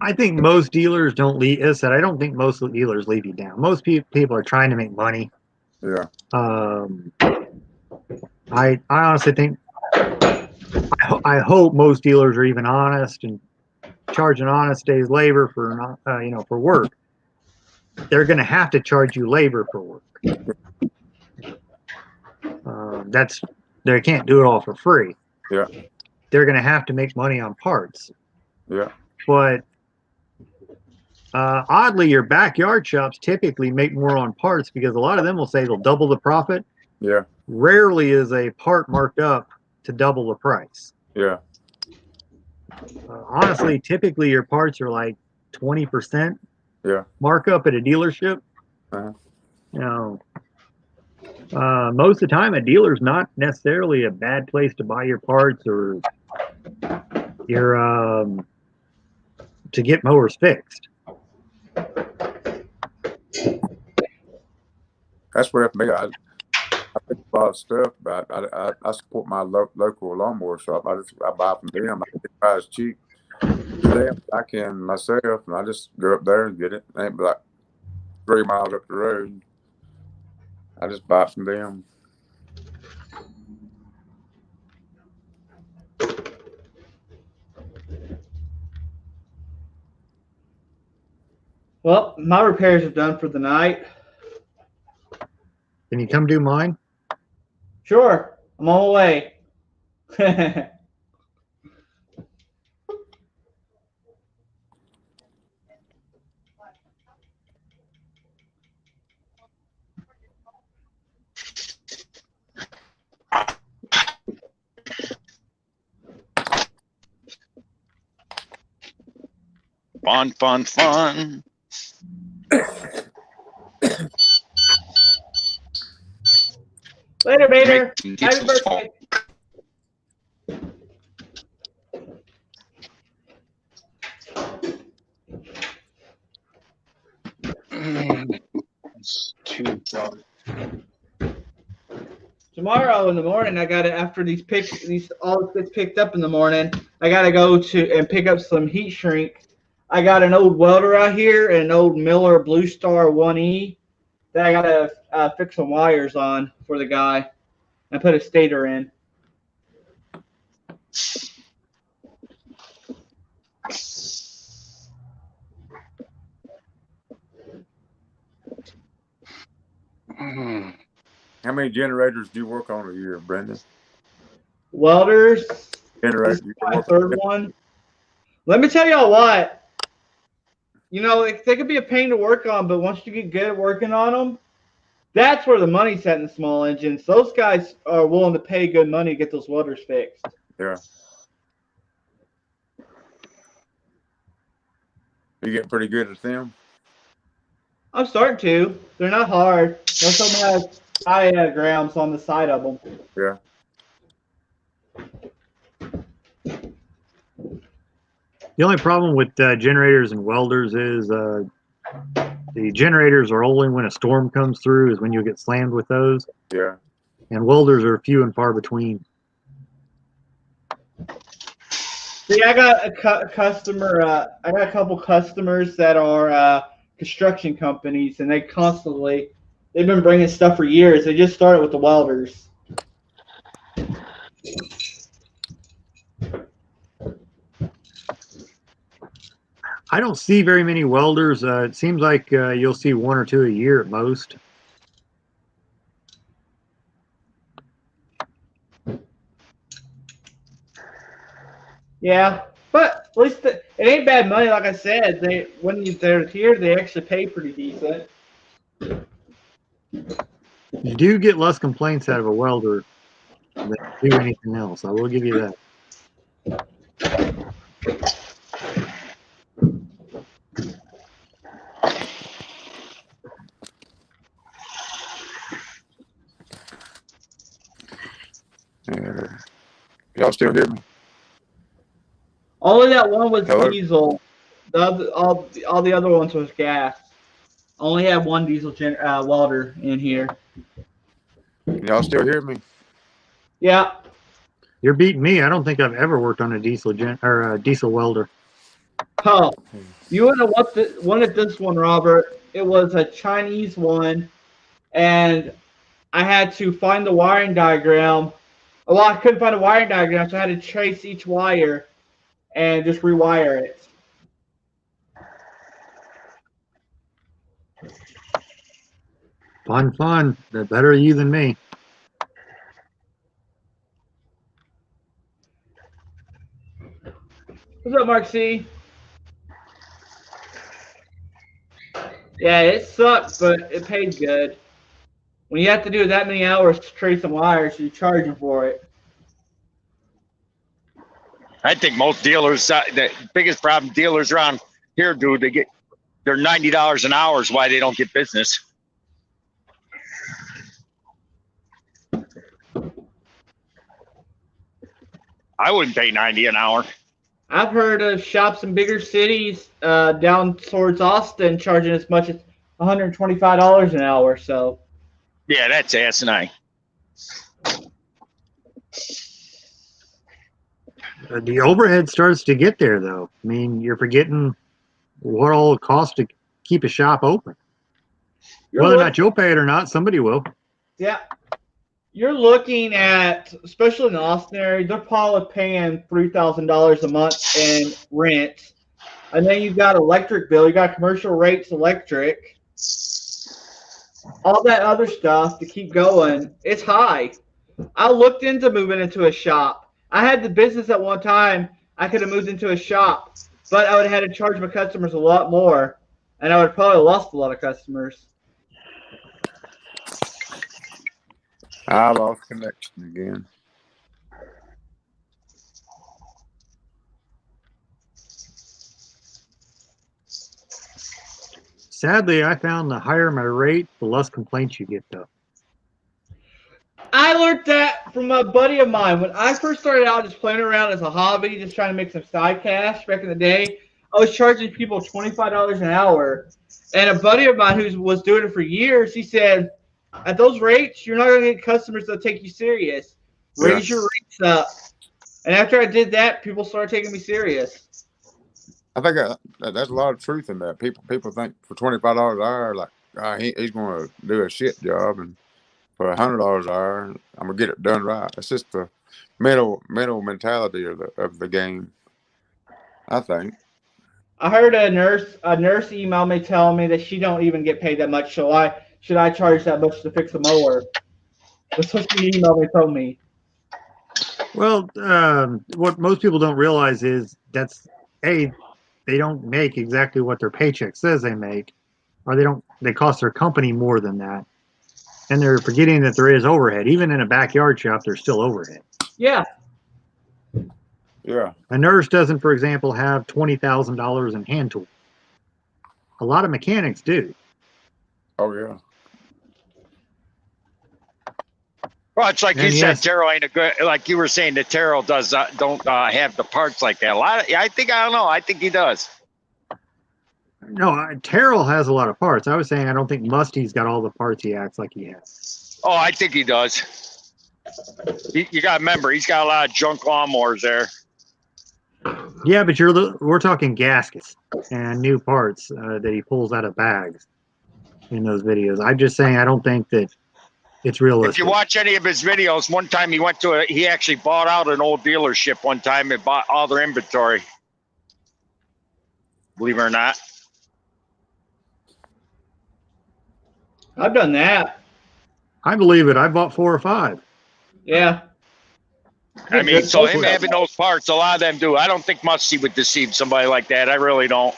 I think most dealers don't leave. As I said, I don't think most dealers leave you down. Most people are trying to make money. Yeah. I honestly think, I hope most dealers are even honest and charge an honest day's labor for for work. They're going to have to charge you labor for work. They can't do it all for free. Yeah. They're going to have to make money on parts. Yeah. But oddly, your backyard shops typically make more on parts, because a lot of them will say they'll double the profit. Yeah. Rarely is a part marked up to double the price. Yeah. Honestly, typically your parts are like 20% markup at a dealership. Uh-huh. You know, most of the time, a dealer's not necessarily a bad place to buy your parts or your to get mowers fixed. That's where me. I think a lot of stuff, but I support my local lawnmower shop. I buy from them. I think it buys cheap. I can myself, and I just go up there and get it. It ain't like 3 miles up the road. I just buy from them. Well, my repairs are done for the night. Can you come do mine? Sure, I'm on my way. Fun. Later, Vader. Make Happy some birthday. It's too dark. Tomorrow in the morning, I gotta after all this gets picked up in the morning, I gotta go to and pick up some heat shrink. I got an old welder out here and an old Miller Blue Star 1E that I gotta fix some wires on for the guy and put a stator in. How many generators do you work on a year, Brendan? Welders. This Generator. is my third one. Let me tell y'all what. You know, they could be a pain to work on, but once you get good at working on them, that's where the money's at in the small engines. Those guys are willing to pay good money to get those welders fixed. Yeah. You getting pretty good at them? I'm starting to. They're not hard. Most of them have diagrams on the side of them. Yeah. The only problem with generators and welders is the generators are only when a storm comes through is when you'll get slammed with those. Yeah. And welders are few and far between. See, I got a customer. I got a couple customers that are construction companies, and they've been bringing stuff for years. They just started with the welders. I don't see very many welders. It seems like you'll see one or two a year at most. Yeah, but at least it ain't bad money. Like I said, they're here, they actually pay pretty decent. You do get less complaints out of a welder than you do anything else. I will give you that. Yeah. Y'all still hear me? Only that one was Hello? diesel. All the other ones was gas. Only had one diesel welder in here. Y'all still hear me? Yeah. You're beating me. I don't think I've ever worked on a diesel diesel welder. Oh, you wouldn't have wanted this one, Robert. It was a Chinese one, and I had to find the wiring diagram. Well, I couldn't find a wiring diagram, so I had to trace each wire and just rewire it. Fun. They're better you than me. What's up, Mark C? Yeah, it sucks, but it pays good. When you have to do that many hours to trace some wires, you're charging for it. I think most dealers, the biggest problem dealers around here do, they're $90 an hour is why they don't get business. I wouldn't pay 90 an hour. I've heard of shops in bigger cities down towards Austin charging as much as $125 an hour. So Yeah, that's asinine. The overhead starts to get there, though. I mean, you're forgetting what all it costs to keep a shop open. Whether or not you'll pay it or not, somebody will. Yeah. You're looking at, especially in the Austin area, they're probably paying $3,000 a month in rent. And then you've got electric bill. You got commercial rates electric. All that other stuff to keep going. It's high. I looked into moving into a shop. I had the business at one time. I could have moved into a shop, but I would have had to charge my customers a lot more, and I would have probably lost a lot of customers. I lost connection again. Sadly, I found the higher my rate, the less complaints you get, though. I learned that from a buddy of mine. When I first started out just playing around as a hobby, just trying to make some side cash back in the day, I was charging people $25 an hour. And a buddy of mine who was doing it for years, he said, at those rates, you're not going to get customers that take you serious. Yeah. Raise your rates up. And after I did that, people started taking me serious. I think that's a lot of truth in that. People think for $25 an hour, like he's going to do a shit job, and for $100 an hour, I'm gonna get it done right. It's just the mental mentality of the game, I think. I heard a nurse email me telling me that she don't even get paid that much. So why should I charge that much to fix a mower? That's what she emailed me, told me. Well, what most people don't realize is they don't make exactly what their paycheck says they make, or they cost their company more than that. And they're forgetting that there is overhead. Even in a backyard shop, there's still overhead. Yeah. Yeah. A nurse doesn't, for example, have $20,000 in hand tools. A lot of mechanics do. Oh yeah. Well, it's like And you yes. said, Terrell ain't a good. Like you were saying, that Terrell don't have the parts like that. I don't know. I think he does. No, Terrell has a lot of parts. I was saying I don't think Musty's got all the parts he acts like he has. Oh, I think he does. You got to remember, he's got a lot of junk lawnmowers there. Yeah, but we're talking gaskets and new parts that he pulls out of bags in those videos. I'm just saying I don't think that it's realistic. If you watch any of his videos, one time he actually bought out an old dealership one time and bought all their inventory. Believe it or not. I've done that. I believe it. I bought 4 or 5. Yeah. I mean, so him having those parts, a lot of them do. I don't think Musty would deceive somebody like that. I really don't.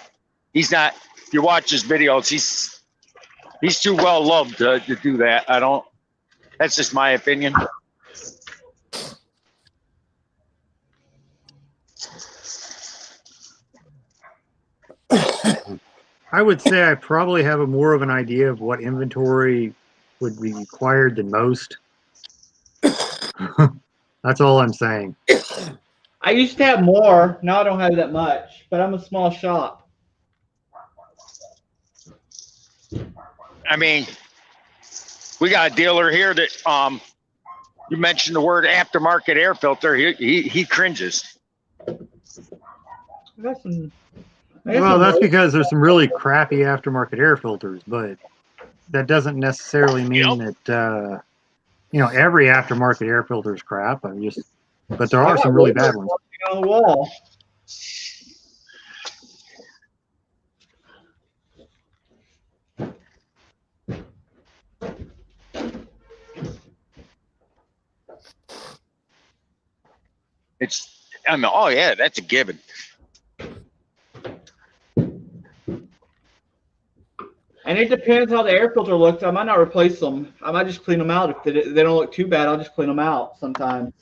He's not. If you watch his videos, he's too well loved to do that. I don't. That's just my opinion. I would say I probably have more of an idea of what inventory would be required than most. That's all I'm saying. I used to have more. Now I don't have that much, but I'm a small shop. I mean, we got a dealer here that you mentioned the word aftermarket air filter. He cringes. Well, that's because there's some really crappy aftermarket air filters, but that doesn't necessarily mean that every aftermarket air filter is crap. But there are some really bad ones. On the wall. Oh yeah, that's a given. And it depends how the air filter looks. I might not replace them. I might just clean them out. If they don't look too bad, I'll just clean them out sometimes.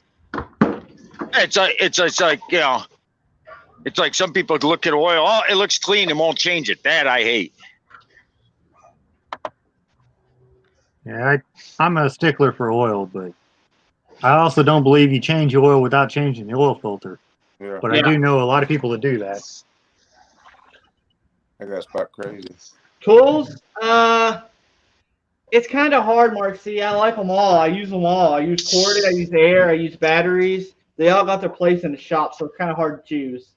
It's like some people look at oil. Oh, it looks clean and won't change it. That I hate. Yeah, I'm a stickler for oil, but I also don't believe you change the oil without changing the oil filter. Yeah. But I do know a lot of people that do that. I think that's about crazy. Tools, it's kind of hard, Mark. See, I like them all. I use them all. I use corded, I use air, I use batteries. They all got their place in the shop, so it's kind of hard to choose.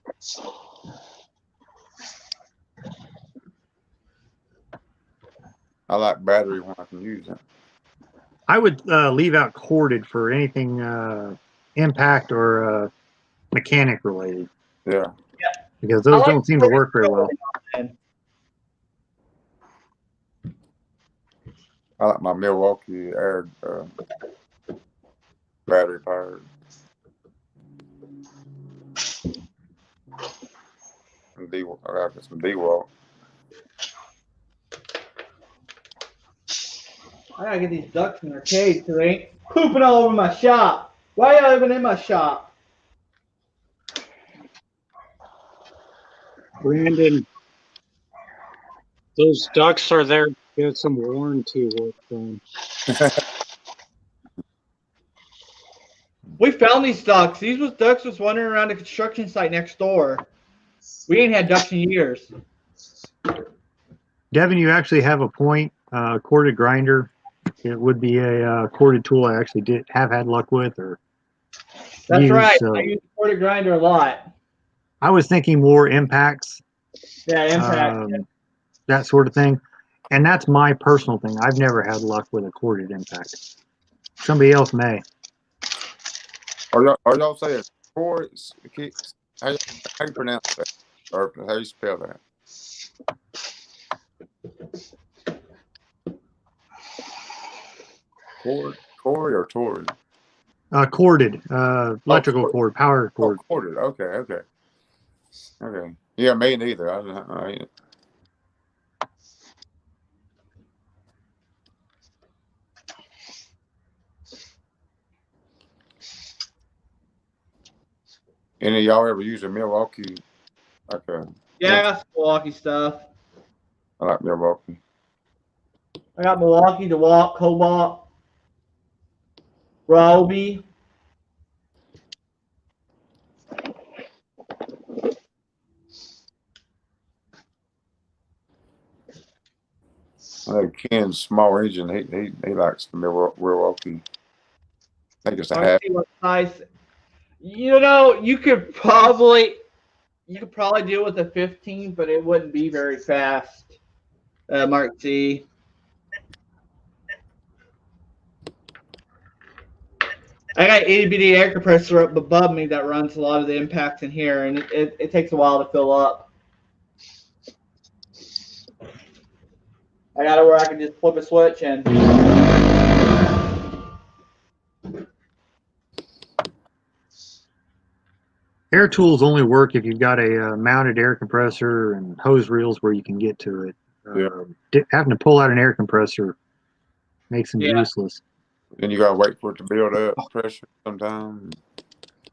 I like battery when I can use it. I would leave out corded for anything impact or mechanic related. Yeah. Because those don't seem to work very well. I like my Milwaukee air battery powered. I got some D-Walk. I gotta get these ducks in their cage so they ain't pooping all over my shop. Why y'all even in my shop? Brandon, those ducks are there to get some warranty work done. We found these ducks. Ducks was wandering around the construction site next door. We ain't had ducks in years. Devin, you actually have a point. Corded grinder, it would be a corded tool I actually have had luck with or That's used. right. So I use the corded grinder a lot. I was thinking more impacts. Yeah, impact. That sort of thing. And that's my personal thing. I've never had luck with a corded impact. Somebody else may. Are y'all saying cord? How you pronounce that? Or how you spell that? Cord or torrid? Corded, electrical cord, power cord. Oh, corded. Okay. Yeah, me neither. I Any of y'all ever use a Milwaukee? Yeah, I got some Milwaukee stuff. I like Milwaukee. I got Milwaukee, DeWalt, Cobalt, Ryobi. I know Ken's small engine. He likes the Milwaukee. I think it's a half. Nice. You could probably deal with a 15, but it wouldn't be very fast. Mark C. I got itty bitty air compressor up above me that runs a lot of the impacts in here, and it takes a while to fill up. I got it where I can just flip a switch and. Air tools only work if you've got a mounted air compressor and hose reels where you can get to it. Having to pull out an air compressor makes them useless. Then you gotta wait for it to build up pressure sometime.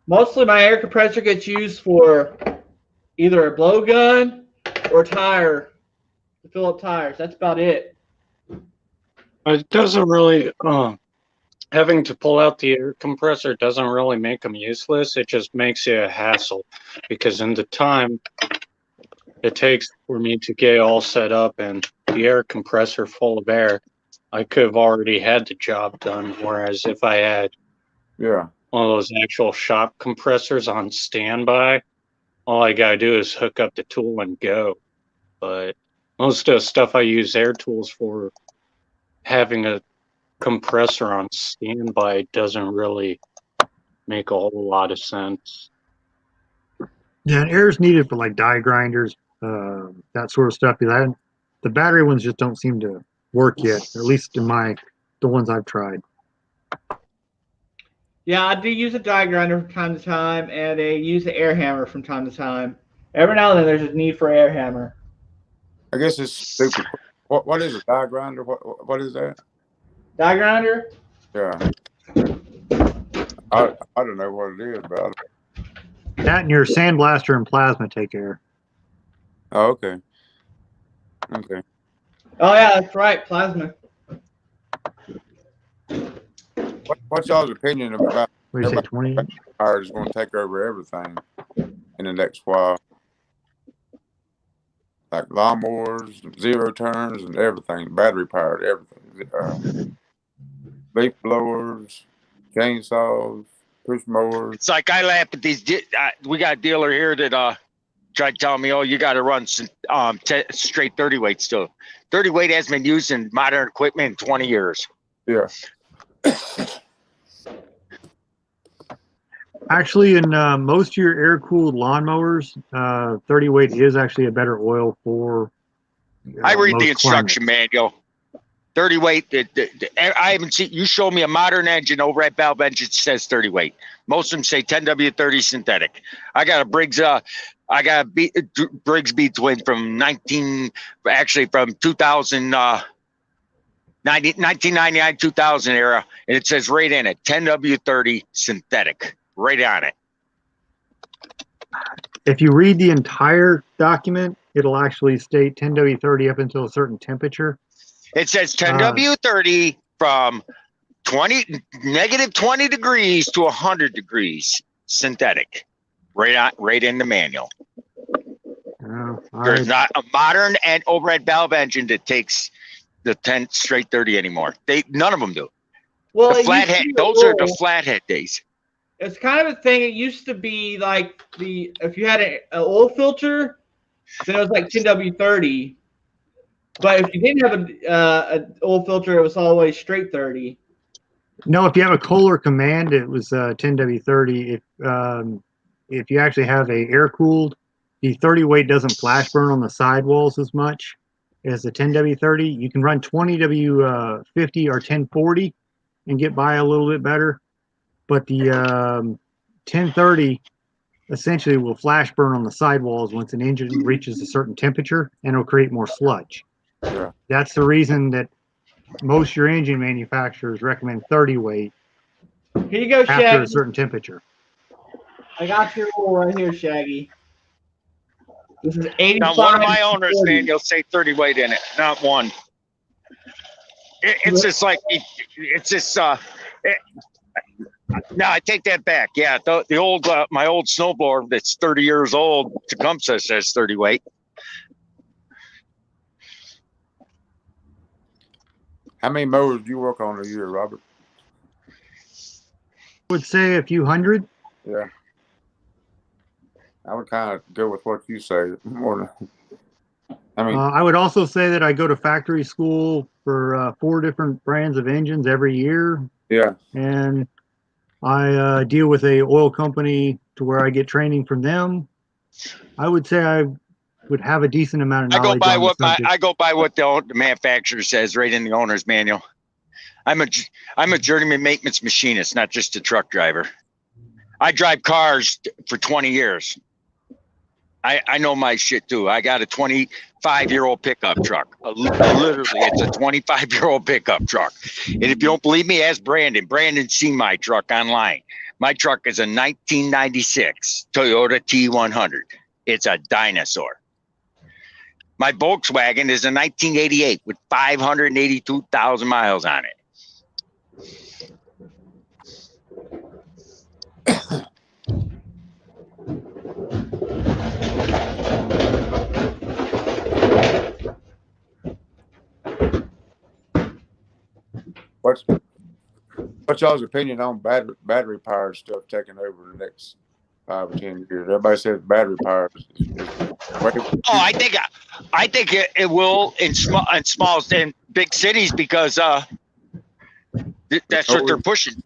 Mostly my air compressor gets used for either a blowgun or tire to fill up tires. That's about it. It doesn't really having to pull out the air compressor doesn't really make them useless. It just makes it a hassle because in the time it takes for me to get all set up and the air compressor full of air, I could have already had the job done. Whereas if I had one of those actual shop compressors on standby, all I gotta do is hook up the tool and go. But most of the stuff I use air tools for, having a compressor on standby doesn't really make a whole lot of sense. Yeah, and air is needed for like die grinders, that sort of stuff. The battery ones just don't seem to work yet, at least in the ones I've tried. Yeah, I do use a die grinder from time to time, and I use the air hammer from time to time. Every now and then, there's a need for air hammer. I guess it's stupid. What is a die grinder? What is that? Die grinder? Yeah. I don't know what it is, but that and your sandblaster and plasma take air. Oh, okay. Oh yeah, that's right, plasma. What's y'all's opinion about what do you say, 20? Power is going to take over everything in the next while? Like lawnmowers, zero turns, and everything, battery powered, everything. Leaf blowers, chainsaws, push mowers. It's like I laugh at these. We got a dealer here that tried telling me, "Oh, you got to run straight 30 weight still." 30 weight hasn't been used in modern equipment in 20 years. Yeah. Actually, in most of your air-cooled lawnmowers, 30 weight is actually a better oil for. I read the instruction manual. 30 weight. I haven't seen. You show me a modern engine over at Valve Engine says 30 weight. Most of them say 10W30 synthetic. I got a Briggs. I got a Briggs B twin from 2000. 1999, 2000 era, and it says right in it 10W30 synthetic. Right on it. If you read the entire document, it'll actually state 10W30 up until a certain temperature. It says 10W30 from negative 20 degrees to 100 degrees synthetic, right in the manual. There's not a modern and overhead valve engine that takes the 10 straight 30 anymore. None of them do. Well, The flathead, those are the flathead days. It's kind of a thing. It used to be like if you had an oil filter, then it was like 10W30. But if you didn't have an oil filter, it was always straight 30. No, if you have a Kohler Command, it was 10W30. If you actually have a air cooled, the 30 weight doesn't flash burn on the sidewalls as much as the 10W30. You can run 20W50 or 1040 and get by a little bit better. But the 1030 essentially will flash burn on the sidewalls once an engine reaches a certain temperature, and it'll create more sludge. Yeah. That's the reason that most of your engine manufacturers recommend 30 weight Here you go, Shaggy. after a certain temperature. I got your oil right here, Shaggy. This is 85. Now, one of my owners, man, you'll say 30 weight in it, not one. It's just like, it's just, no, I take that back. Yeah, the old, my old snowblower that's 30 years old, Tecumseh says 30 weight. How many mowers do you work on a year, Robert? I would say a few hundred. Yeah. I would kind of go with what you say more than, I mean, I would also say that I go to factory school for 4 different brands of engines every year. yeah. And I deal with a oil company to where I get training from them. I would say I would have a decent amount of knowledge. I go by what the manufacturer says right in the owner's manual. I'm a journeyman maintenance machinist, not just a truck driver. I drive cars for 20 years. I know my shit too. I got a 25-year-old pickup truck. Literally, it's a 25-year-old pickup truck. And if you don't believe me, ask Brandon. Brandon's seen my truck online. My truck is a 1996 Toyota T100. It's a dinosaur. My Volkswagen is a 1988 with 582,000 miles on it. What's y'all's opinion on battery powered stuff taking over the next 5 or 10 years? Everybody says battery powered. I think it will in small and big cities because that's what they're pushing.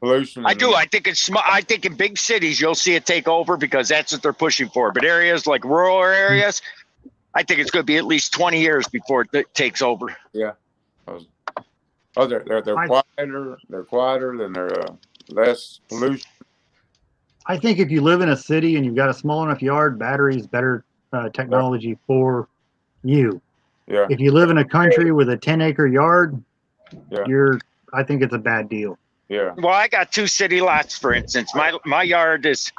Pollution. I do. I think it's small. I think in big cities you'll see it take over because that's what they're pushing for. But areas like rural areas, I think it's going to be at least 20 years before it takes over. Yeah. Oh, they're quieter. They're quieter, than they're less pollution. I think if you live in a city and you've got a small enough yard, battery is better technology for you. Yeah. If you live in a country with a 10-acre yard, yeah. I think it's a bad deal. Yeah. Well, I got 2 city lots, for instance. My yard is,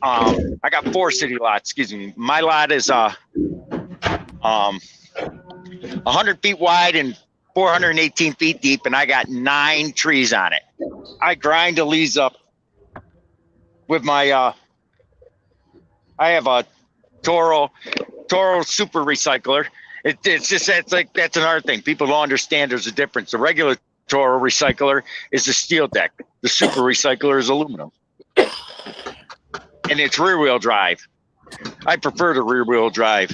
I got 4 city lots. Excuse me. My lot is 100 feet wide and 418 feet deep, and I got 9 trees on it. I grind the leaves up with my. I have a Toro super recycler. It's just that's another thing. People don't understand. There's a difference. The regular Toro recycler is a steel deck. The super recycler is aluminum, and it's rear wheel drive. I prefer the rear wheel drive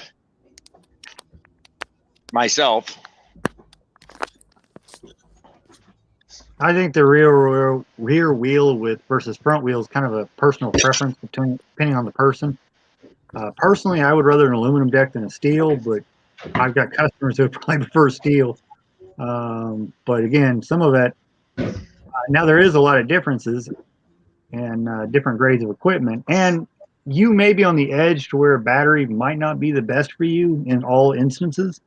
myself. I think the rear wheel versus front wheel is kind of a personal preference depending on the person. Personally, I would rather an aluminum deck than a steel, but I've got customers who probably prefer steel. But again, some of that, now there is a lot of differences and different grades of equipment. And you may be on the edge to where a battery might not be the best for you in all instances.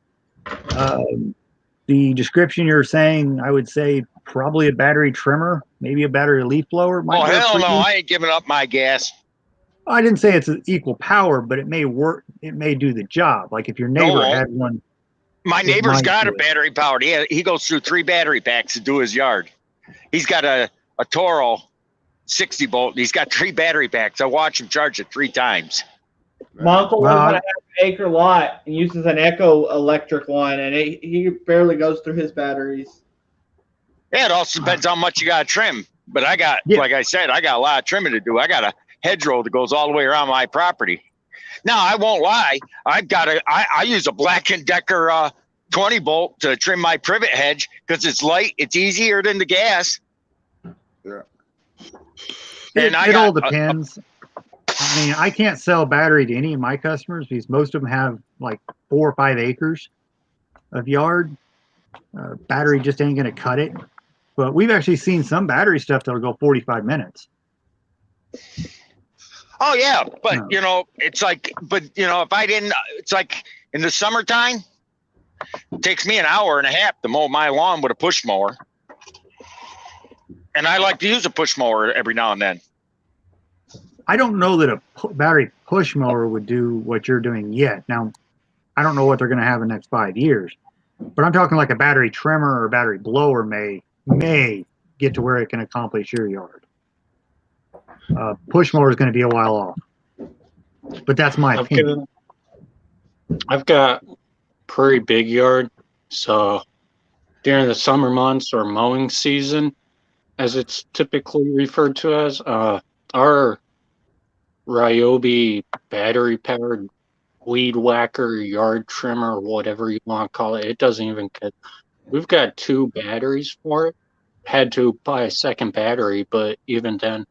The description you're saying, I would say probably a battery trimmer, maybe a battery leaf blower. Oh, hell no, I ain't giving up my gas. I didn't say it's equal power, but it may work. It may do the job. Like if your neighbor had one. My neighbor's might got do a it. battery powered. He goes through 3 battery packs to do his yard. He's got a Toro 60 volt. He's got 3 battery packs. I watch him charge it 3 times. My uncle Well, lives on a half-acre lot and uses an Echo electric one, and he barely goes through his batteries. Yeah, it also depends how much you got to trim. But I got, like I said, I got a lot of trimming to do. I got a hedgerow that goes all the way around my property. Now, I won't lie. I use a Black & Decker 20 volt to trim my privet hedge because it's light. It's easier than the gas. Yeah. It all depends. I mean, I can't sell battery to any of my customers because most of them have like 4 or 5 acres of yard. Battery just ain't going to cut it. But we've actually seen some battery stuff that'll go 45 minutes. Oh yeah, but you know, it's like, if I didn't, it's like in the summertime, it takes me an hour and a half to mow my lawn with a push mower, and I like to use a push mower every now and then. I don't know that a battery push mower would do what you're doing yet. Now, I don't know what they're going to have in the next 5 years, but I'm talking like a battery trimmer or a battery blower may get to where it can accomplish your yard. Push mower is going to be a while off, but that's my opinion. I've got pretty big yard, so during the summer months or mowing season, as it's typically referred to as, our Ryobi battery powered weed whacker, yard trimmer, whatever you want to call it, it doesn't even get. We've got 2 batteries for it. Had to buy a second battery, but even then,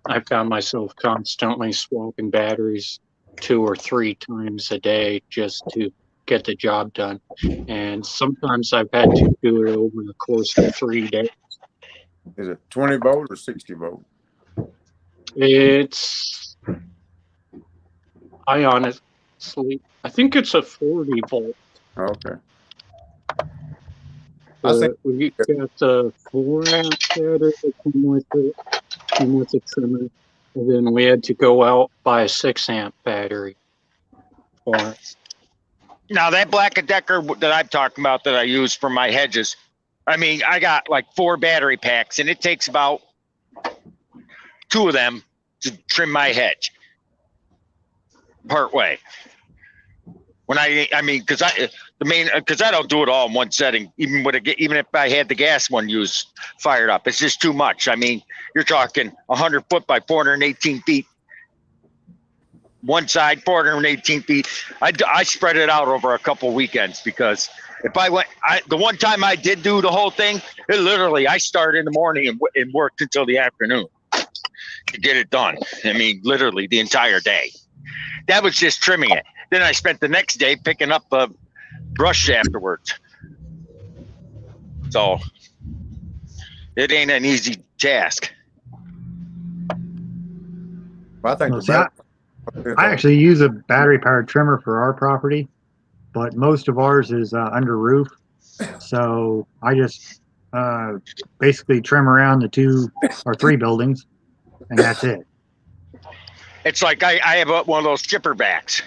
I found myself constantly swapping batteries 2 or 3 times a day just to get the job done. And sometimes I've had to do it over the course of 3 days. Is it 20 volt or 60 volt? I think it's a 40 volt. Okay. We got the 4-amp battery that came with the trimmer, and then we had to go out buy a 6-amp battery for it. Now that Black & Decker that I'm talking about that I use for my hedges, I mean, I got like 4 battery packs, and it takes about 2 of them to trim my hedge part way. When because I don't do it all in one setting. Even if I had the gas one fired up, it's just too much. I mean, you're talking 100 foot by 418 feet. One side, 418 feet. I spread it out over a couple weekends because if the one time I did do the whole thing, I started in the morning and worked until the afternoon to get it done. I mean, literally the entire day. That was just trimming it. Then I spent the next day picking up the brush afterwards. So it ain't an easy task. Well, I think I actually use a battery powered trimmer for our property, but most of ours is under roof. So I just basically trim around the 2 or 3 buildings, and that's it. It's like I have one of those chipper backs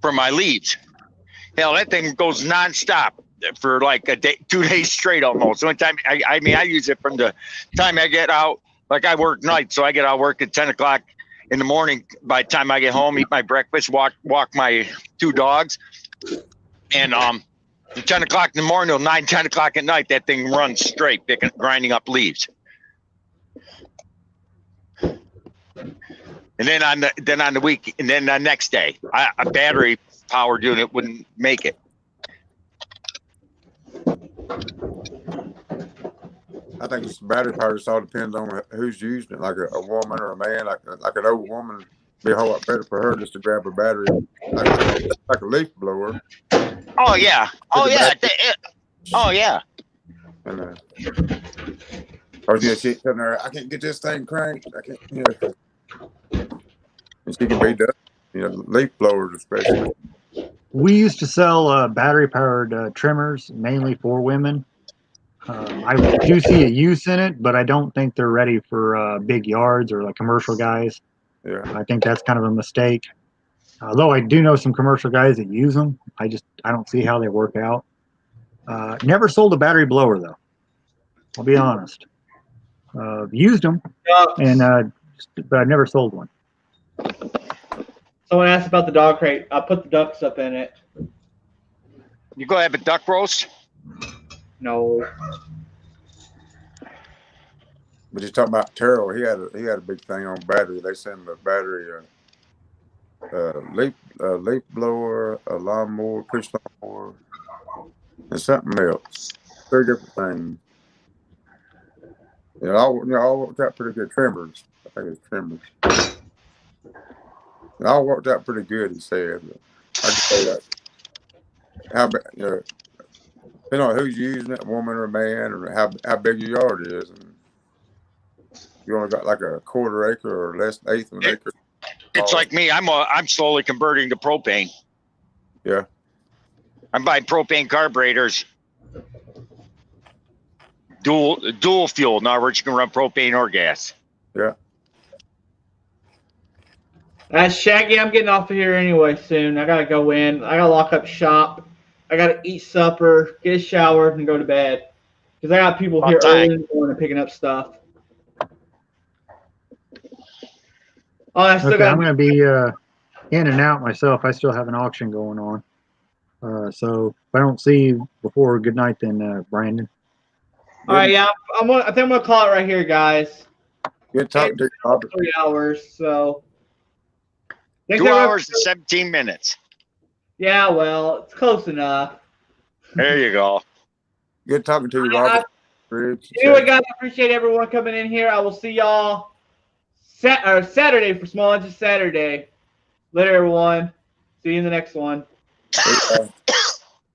for my leaves. Hell, that thing goes nonstop for like a day, 2 days straight almost. The only time I use it from the time I get out. Like I work nights, so I get out of work at 10 o'clock in the morning. By the time I get home, eat my breakfast, walk my 2 dogs, and from 10 o'clock in the morning till 9, 10 o'clock at night, that thing runs straight, grinding up leaves. And then on the week, and then the next day, a battery powered unit wouldn't make it. I think it's battery power. Just all depends on who's using it. Like a woman or a man, like an old woman, be a whole lot better for her just to grab a battery, like a leaf blower. Oh yeah, oh yeah, oh yeah. And I was just sitting there. I can't get this thing cranked. I can't, and she can be done. Leaf blowers especially. We used to sell battery-powered trimmers, mainly for women. I do see a use in it, but I don't think they're ready for big yards or like commercial guys. Yeah. I think that's kind of a mistake. Although I do know some commercial guys that use them. I don't see how they work out. Never sold a battery blower though. I'll be honest. Used them, but I've never sold one. Someone asked about the dog crate. I put the ducks up in it. You go have a duck roast? No. But you're talking about Terrell. He had a big thing on battery. They send the battery leaf blower, a lawnmower, push lawnmower, and something else. 3 different things. All worked out pretty good. Trimmers. I think it's trimmers. It all worked out pretty good, he said. I can say that. Depending on who's using it, a woman or a man, or how big your yard is. And you only got like a 1/4 acre or less than 1/8 of an acre. It's like me. I'm slowly converting to propane. Yeah. I'm buying propane carburetors. Dual fuel. In other words, you can run propane or gas. Yeah. Shaggy, I'm getting off of here anyway soon. I gotta go in. I gotta lock up shop. I gotta eat supper, get a shower, and go to bed. Because I got people here early in the morning picking up stuff. Oh, I still got. I'm going to be in and out myself. I still have an auction going on. So if I don't see you before, good night then, Brandon. All right, yeah. I think I'm going to call it right here, guys. Good talking to you, Robert. 3 hours, so. 2 hours and 17 minutes. Yeah, well, it's close enough. There you go. Good talking to you, Robert. Anyway, guys, I appreciate everyone coming in here. I will see y'all Saturday for Small Engine Saturday. Later, everyone. See you in the next one.